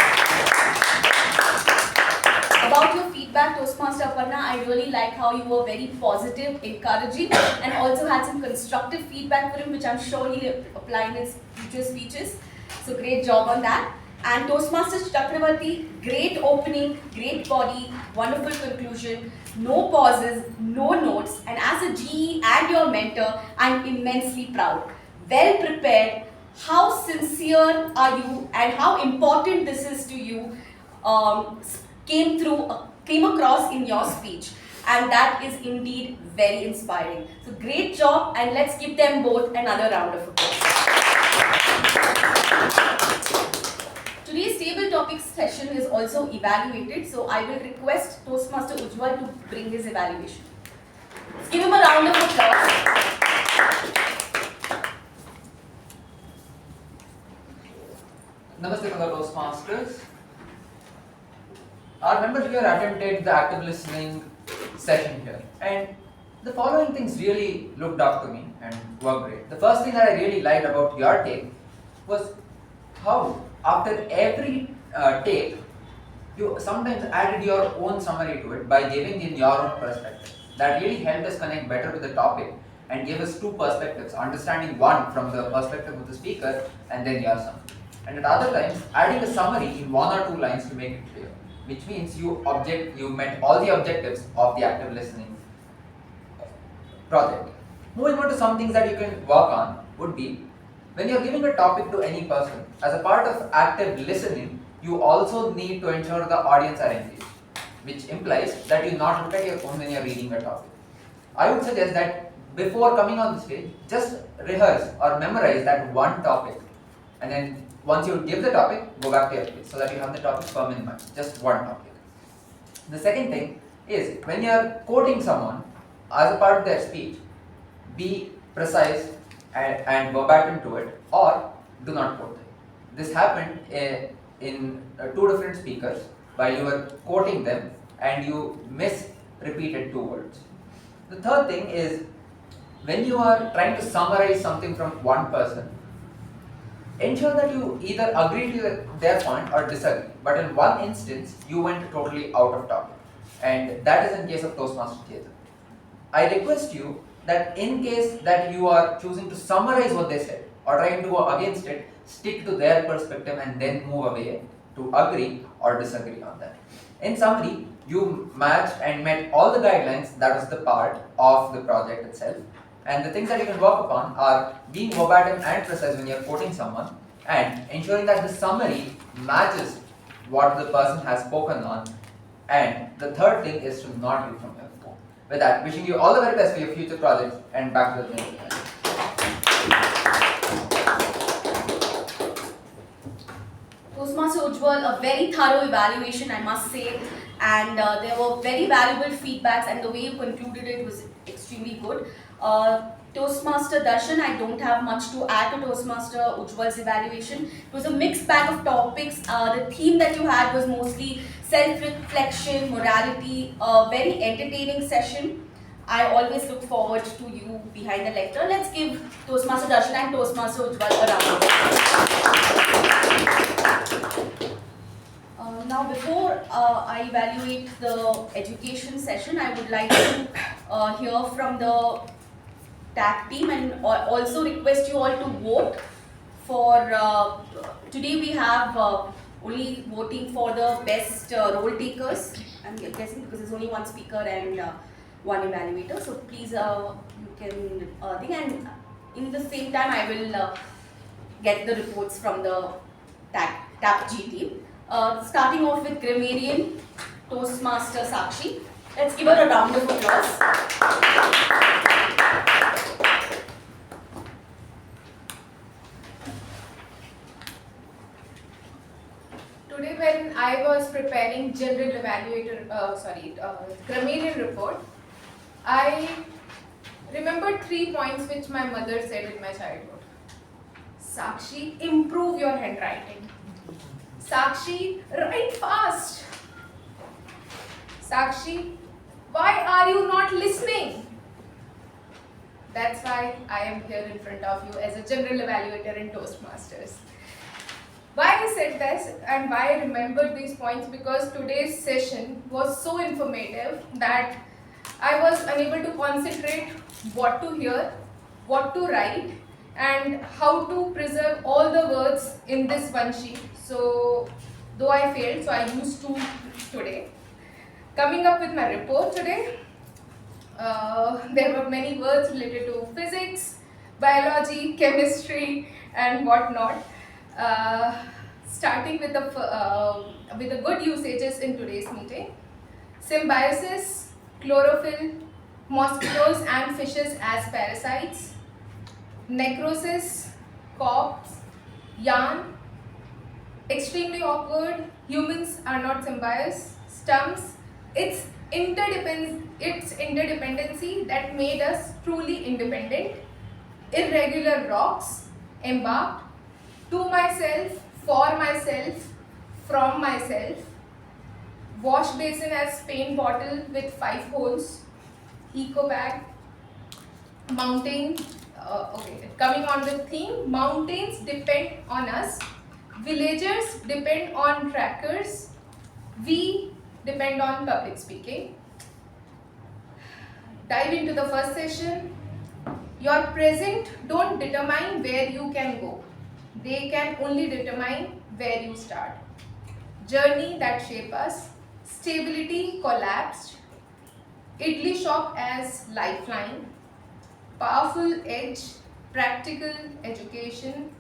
About your feedback, Toastmaster Aparna, I really like how you were very positive, encouraging, and also had some constructive feedback for him, which I'm sure he'll apply in his future speeches. So great job on that. And Toastmasters Chakravarthy, great opening, great body, wonderful conclusion, no pauses, no notes, and as a GE and your mentor, I'm immensely proud. Well prepared. How sincere are you and how important this is to you came across in your speech, and that is indeed very inspiring. So great job, and let's give them both another round of applause. Today's table topics session is also evaluated, so I will request Toastmaster Ujwal to bring his evaluation. Let's give him a round of applause. Namaste fellow Toastmasters. Our members here attended the active listening session here, and the following things really looked up to me and were great. The first thing that I really liked about your take was how after every take, you sometimes added your own summary to it by giving in your own perspective. That really helped us connect better with the topic and gave us two perspectives, understanding one from the perspective of the speaker and then your summary. And at other times, adding a summary in one or two lines to make it clear, which means you met all the objectives of the active listening project. Moving on to some things that you can work on would be, when you're giving a topic to any person, as a part of active listening, you also need to ensure the audience are engaged, which implies that you not look at your phone when you're reading a topic. I would suggest that before coming on the stage, just rehearse or memorize that one topic, and then once you give the topic, go back to your place so that you have the topic firm in mind, just one topic. The second thing is, when you're quoting someone as a part of their speech, be precise and verbatim to it, or do not quote them. This happened in two different speakers while you were quoting them and you misrepeated two words. The third thing is, when you are trying to summarize something from one person, ensure that you either agree to their point or disagree. But in one instance, you went totally out of topic, and that is in case of Toastmaster Chetan. I request you that in case that you are choosing to summarize what they said or trying to go against it, stick to their perspective and then move away to agree or disagree on that. In summary, you matched and met all the guidelines. That was the part of the project itself. And the things that you can work upon are being verbatim and precise when you're quoting someone, and ensuring that the summary matches what the person has spoken on. And the third thing is to not read from your phone. With that, wishing you all the very best for your future projects, and back to the thing. Toastmaster Ujwal, a very thorough evaluation, I must say, and there were very valuable feedbacks, and the way you concluded it was extremely good. Toastmaster Darshan, I don't have much to add to Toastmaster Ujwal's evaluation. It was a mixed bag of topics. The theme that you had was mostly self-reflection, morality, a very entertaining session. I always look forward to you behind the lectern. Let's give Toastmaster Darshan and Toastmaster Ujwal a round of applause. Now, before I evaluate the education session, I would like to hear from the TAG team, and also request you all to vote for, today we have only voting for the best role takers. I'm guessing because there's only one speaker and one evaluator, so please you can think, and in the same time I will get the reports from the TAPG team. Starting off with Grammarian, Toastmaster Sakshi. Let's give her a round of applause. when I was preparing general evaluator, Grammarian report, I remembered 3 points which my mother said in my childhood. Sakshi, improve your handwriting. Sakshi, write fast. Sakshi, why are you not listening? That's why I am here in front of you as a general evaluator in Toastmasters. Why I said this and why I remembered these points, because today's session was so informative that I was unable to concentrate what to hear, what to write, and how to preserve all the words in this one sheet. So, though I failed, so I used 2 today. Coming up with my report today, there were many words related to physics, biology, chemistry, and whatnot. Starting with the good usages in today's meeting: symbiosis, chlorophyll, mosquitoes and fishes as parasites, necrosis, corpse, yarn, extremely awkward, humans are not symbiotes, stumps, it's interdependency that made us truly independent, irregular rocks, embarked, to myself, for myself, from myself, wash basin as paint bottle with 5 holes, eco bag, mountain, coming on the theme, mountains depend on us, villagers depend on trackers, we depend on public speaking. Dive into the first session. Your present don't determine where you can go. They can only determine where you start. Journey that shape us. Stability collapsed. Idli shop as lifeline. Powerful edge. Practical education.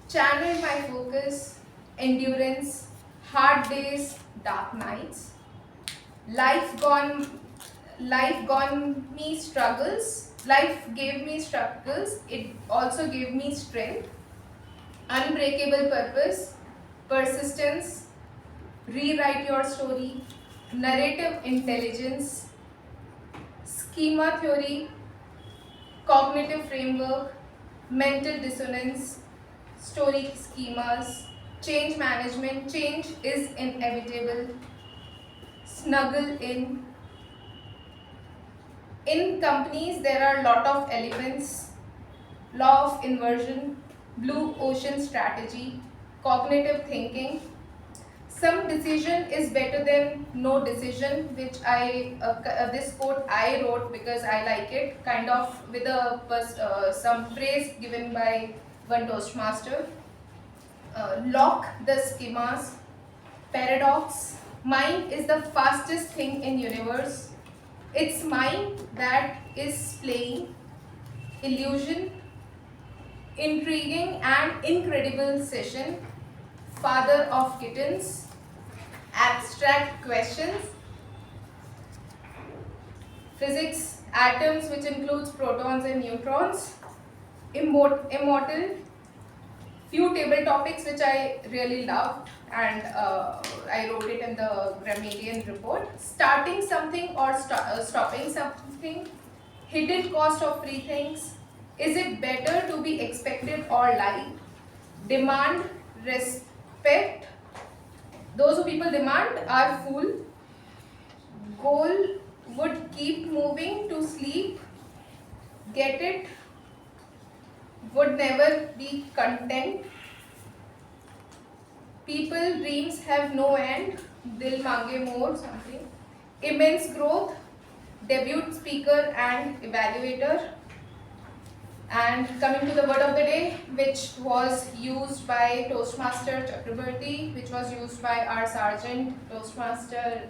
Channel my focus. Endurance. Hard days. Dark nights. Life gone me struggles. Life gave me struggles. It also gave me strength. Unbreakable purpose, persistence, rewrite your story, narrative intelligence, schema theory, cognitive framework, mental dissonance, story schemas, change management, change is inevitable, snuggle in. In companies, there are a lot of elements: law of inversion, blue ocean strategy, cognitive thinking. Some decision is better than no decision, which this quote I wrote because I like it, kind of with some phrase given by one Toastmaster. Lock the schemas, paradox. Mind is the fastest thing in universe. It's mind that is playing, illusion, intriguing and incredible session, father of kittens, abstract questions, physics, atoms which includes protons and neutrons, immortal, few table topics which I really loved and I wrote it in the Grammarian report, starting something or stopping something, hidden cost of free things, is it better to be expected or liked, demand, respect, those who people demand are fool, goal would keep moving to sleep, get it, would never be content, people dreams have no end, dil mange more something, immense growth, debut speaker and evaluator. And coming to the word of the day, which was used by Toastmaster Chakravarthy, which was used by our sergeant, Toastmaster.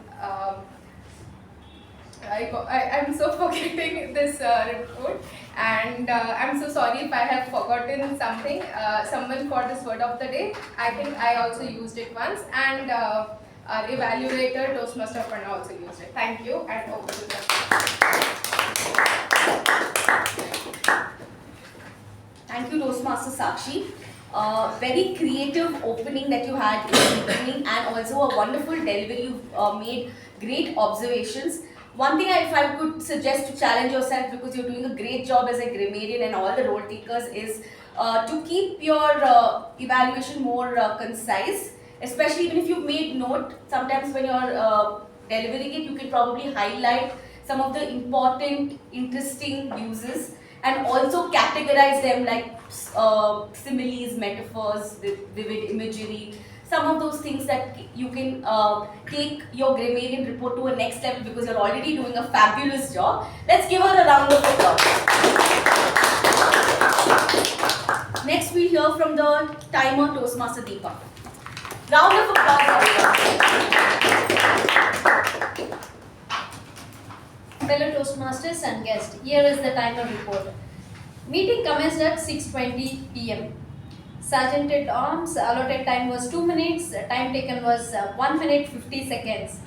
I'm so forgetting this report, and I'm so sorry if I have forgotten something. Someone for this word of the day. I think I also used it once, and our evaluator, Toastmaster Aparna, also used it. Thank you, and over to the. Thank you, Toastmaster Sakshi. very creative opening that you had in the beginning, and also a wonderful delivery. You've made great observations. One thing if I could suggest to challenge yourself, because you're doing a great job as a grammarian and all the role takers, is to keep your evaluation more concise, especially even if you've made note. Sometimes when you're delivering it, you can probably highlight some of the important, interesting uses, and also categorize them like similes, metaphors, vivid imagery, some of those things that you can take your grammarian report to a next level, because you're already doing a fabulous job. Let's give her a round of applause. Next we'll hear from the timer Toastmaster Deepa. Round of applause, everyone. Fellow Toastmasters and guests, here is the timer report. Meeting commenced at 6:20 p.m. Sergeant at Arms, allotted time was 2 minutes, time taken was 1 minute 50 seconds.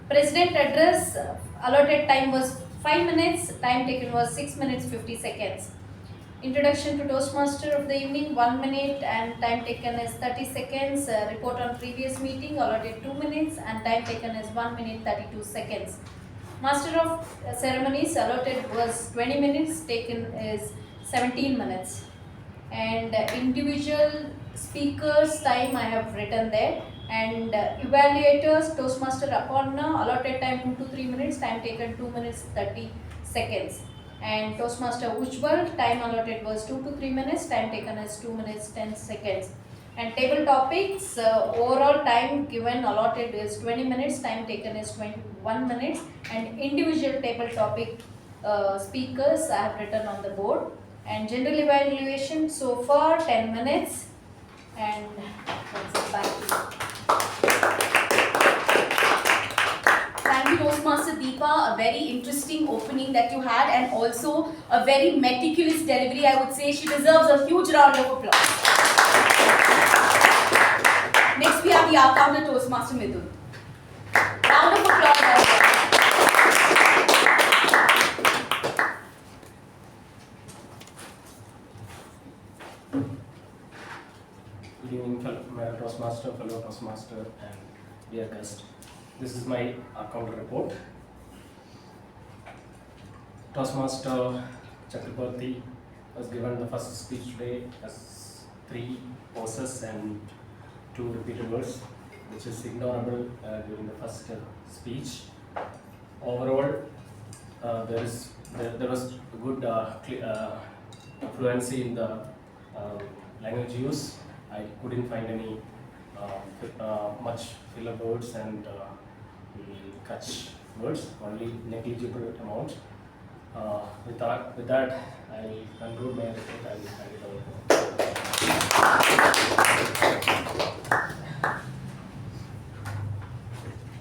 President address, allotted time was 5 minutes, time taken was 6 minutes 50 seconds. Introduction to Toastmaster of the evening, 1 minute and time taken is 30 seconds. Report on previous meeting, allotted 2 minutes and time taken is 1 minute 32 seconds. Master of Ceremonies, allotted was 20 minutes, taken is 17 minutes. And individual speakers time I have written there. And evaluators, Toastmaster Aparna, allotted time 2 to 3 minutes, time taken 2 minutes 30 seconds. And Toastmaster Ujwal, time allotted was 2 to 3 minutes, time taken is 2 minutes 10 seconds. And table topics, overall time given allotted is 20 minutes, time taken is 21 minutes. And individual table topic speakers I have written on the board. And general evaluation so far 10 minutes. And that's it, back to you. Thank you, Toastmaster Deepa. A very interesting opening that you had, and also a very meticulous delivery. I would say she deserves a huge round of applause. Next, we have the our Toastmaster Midhun. Round of applause, everyone. Good evening, fellow Toastmaster, and dear guest. This is my counter report. Toastmaster Chakravarthy was given the first speech today as 3 pauses and 2 repeated words, which is ignorable during the first speech. Overall, there was good fluency in the language use. I couldn't find any much filler words and catch words, only negligible amount. With that, I'll conclude my report. I will hand it over.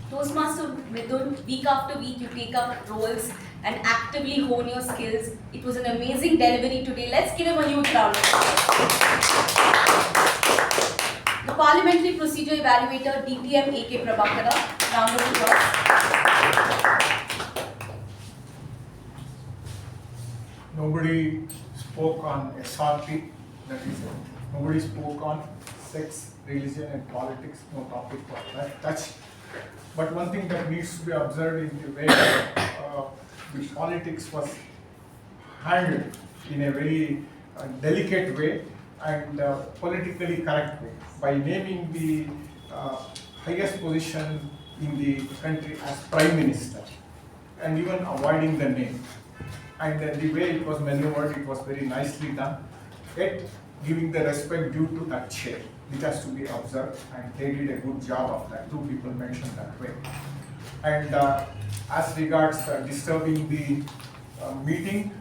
Toastmaster Midhun, week after week you take up roles and actively hone your skills. It was an amazing delivery today. Let's give him a huge round. The Parliamentary Procedure Evaluator, DTM A K Prabhakara. Round of applause. Nobody spoke on SRP, that is, nobody spoke on sex, religion and politics, no topic was touched. But one thing that needs to be observed in the way which politics was handled in a very delicate way and politically correct way, by naming the highest position in the country as Prime Minister and even avoiding the name. And the way it was maneuvered, it was very nicely done, yet giving the respect due to that chair, which has to be observed, and they did a good job of that. 2 people mentioned that way. And as regards disturbing the meeting,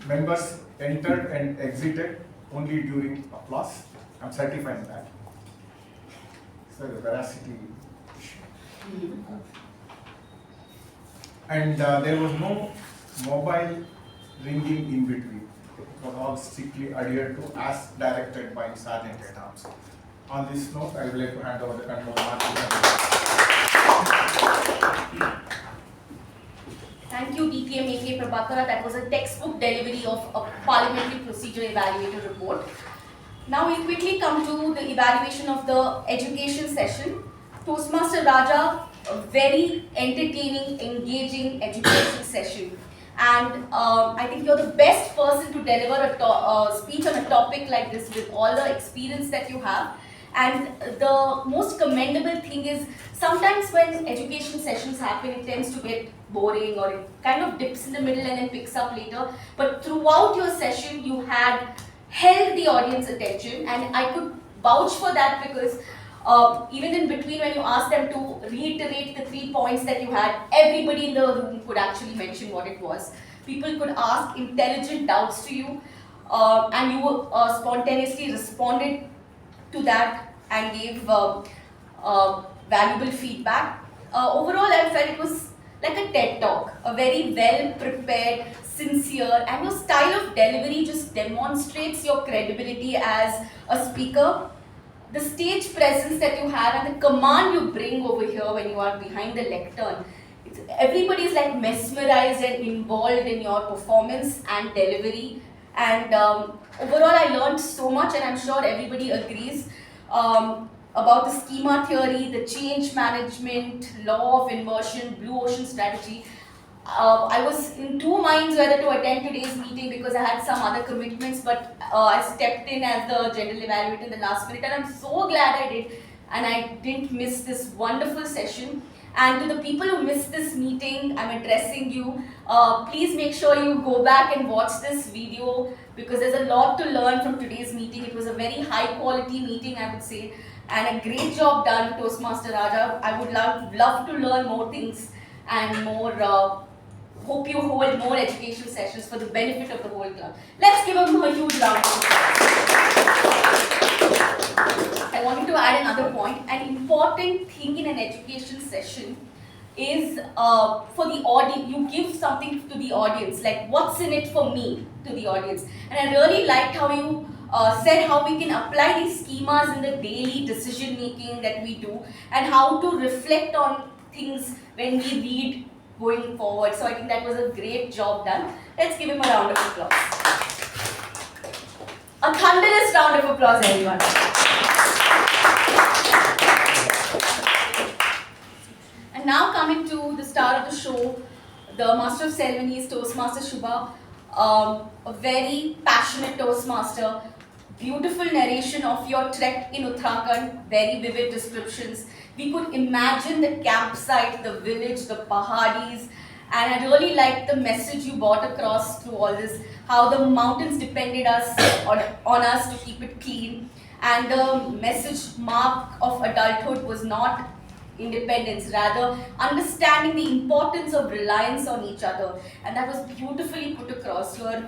members entered and exited only during applause. I'm certifying that. So the veracity. And there was no mobile ringing in between. It was all strictly adhered to as directed by Sergeant at Arms. On this note, I would like to hand over the control. Thank you, DTM A K Prabhakara. That was a textbook delivery of a Parliamentary Procedure Evaluator report. Now we'll quickly come to the evaluation of the education session. Toastmaster Raja, a very entertaining, engaging education session. And I think you're the best person to deliver a speech on a topic like this with all the experience that you have. And the most commendable thing is sometimes when education sessions happen, it tends to get boring or it kind of dips in the middle and then picks up later. But throughout your session, you had held the audience attention, and I could vouch for that because even in between when you asked them to reiterate the 3 points that you had, everybody in the room could actually mention what it was. People could ask intelligent doubts to you, and you spontaneously responded to that and gave valuable feedback. Overall, I felt it was like a TED talk, a very well prepared, sincere, and your style of delivery just demonstrates your credibility as a speaker. The stage presence that you have and the command you bring over here when you are behind the lectern, everybody is like mesmerized and involved in your performance and delivery. And overall, I learned so much, and I'm sure everybody agrees about the schema theory, the change management, law of inversion, blue ocean strategy. I was in two minds whether to attend today's meeting because I had some other commitments, but I stepped in as the general evaluator in the last minute, and I'm so glad I did, and I didn't miss this wonderful session. And to the people who missed this meeting, I'm addressing you. Please make sure you go back and watch this video because there's a lot to learn from today's meeting. It was a very high quality meeting, I would say, and a great job done, Toastmaster Raja. I would love to learn more things and more. Hope you hold more education sessions for the benefit of the whole club. Let's give him a huge round of applause. I wanted to add another point. An important thing in an education session is for the audience, you give something to the audience, like what's in it for me to the audience. And I really liked how you said how we can apply these schemas in the daily decision making that we do and how to reflect on things when we read going forward. So I think that was a great job done. Let's give him a round of applause. A thunderous round of applause, everyone. And now coming to the star of the show, the Master of Ceremonies, Toastmaster Shubha, a very passionate Toastmaster, beautiful narration of your trek in Uttarakhand, very vivid descriptions. We could imagine the campsite, the village, the pahadis, and I really liked the message you brought across through all this, how the mountains depended on us to keep it clean, and the message mark of adulthood was not independence, rather understanding the importance of reliance on each other, and that was beautifully put across. You're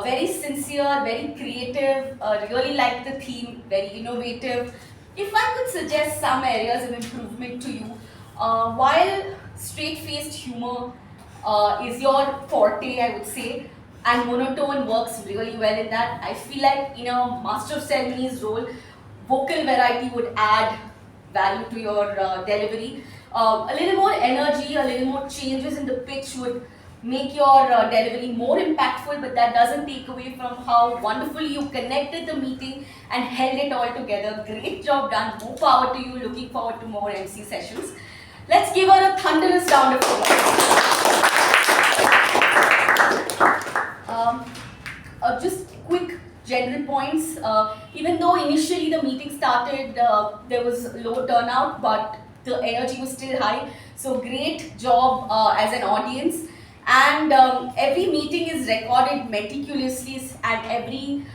very sincere, very creative, really liked the theme, very innovative. If I could suggest some areas of improvement to you, while straight-faced humor is your forte, I would say, and monotone works really well in that, I feel like in a Master of Ceremonies role, vocal variety would add value to your delivery. A little more energy, a little more changes in the pitch would make your delivery more impactful, but that doesn't take away from how wonderfully you connected the meeting and held it all together. Great job done. More power to you. Looking forward to more MC sessions. Let's give her a thunderous round of applause. Just quick general points. Even though initially the meeting started, there was low turnout, but the energy was still high. So great job as an audience. And every meeting is recorded meticulously, and every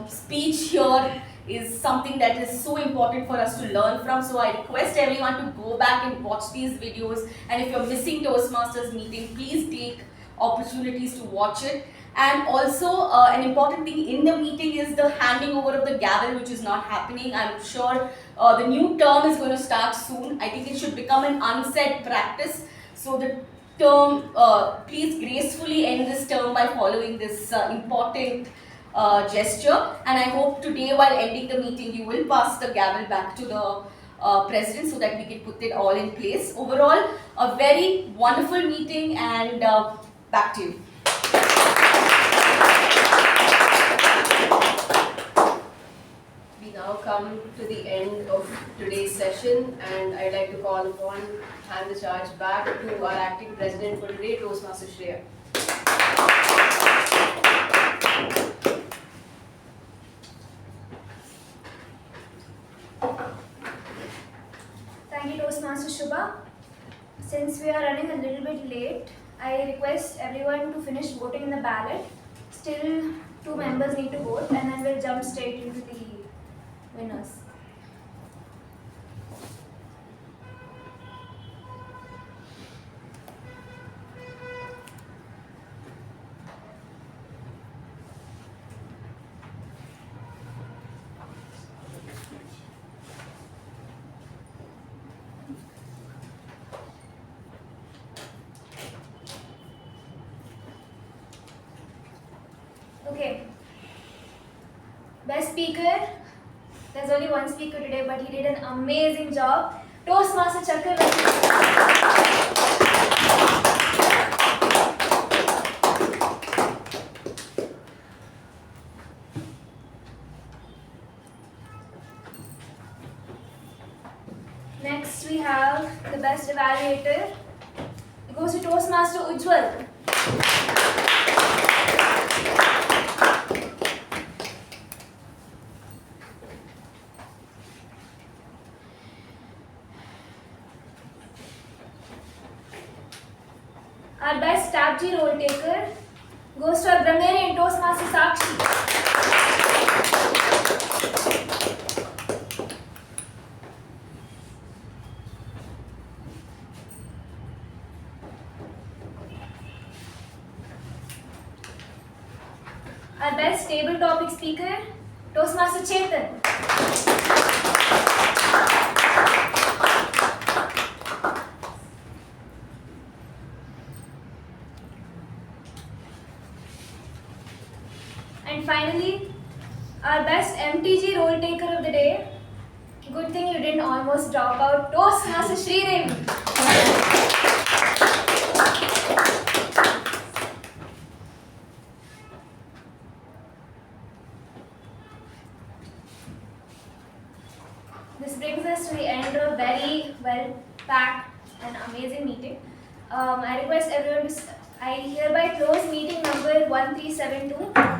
speech here is something that is so important for us to learn from. So I request everyone to go back and watch these videos. And if you're missing Toastmasters meeting, please take opportunities to watch it. And also an important thing in the meeting is the handing over of the gavel, which is not happening. I'm sure the new term is going to start soon. I think it should become an unsaid practice. So the term, please gracefully end this term by following this important gesture. And I hope today while ending the meeting, you will pass the gavel back to the president so that we can put it all in place. Overall, a very wonderful meeting, and back to you. come to the end of today's session, and I'd like to call upon, hand the charge back to our acting president for today, Toastmaster Shreya. Thank you, Toastmaster Shubha. Since we are running a little bit late, I request everyone to finish voting in the ballot. Still, 2 members need to vote, and then we'll jump straight into the winners. Okay. Best speaker. There's only one speaker today, but he did an amazing job. Toastmaster Chakravarthy. Next, we have the best evaluator. It goes to Toastmaster Ujwal. Our best TAPG role taker goes to our Grammarian Toastmaster Sakshi. Our best table topic speaker, Toastmaster Chetan. And finally, our best MTG role taker of the day. Good thing you didn't almost drop out, Toastmaster Shreedevi. This brings us to the end of a very well packed and amazing meeting. I request everyone to, I hereby close meeting number 1372.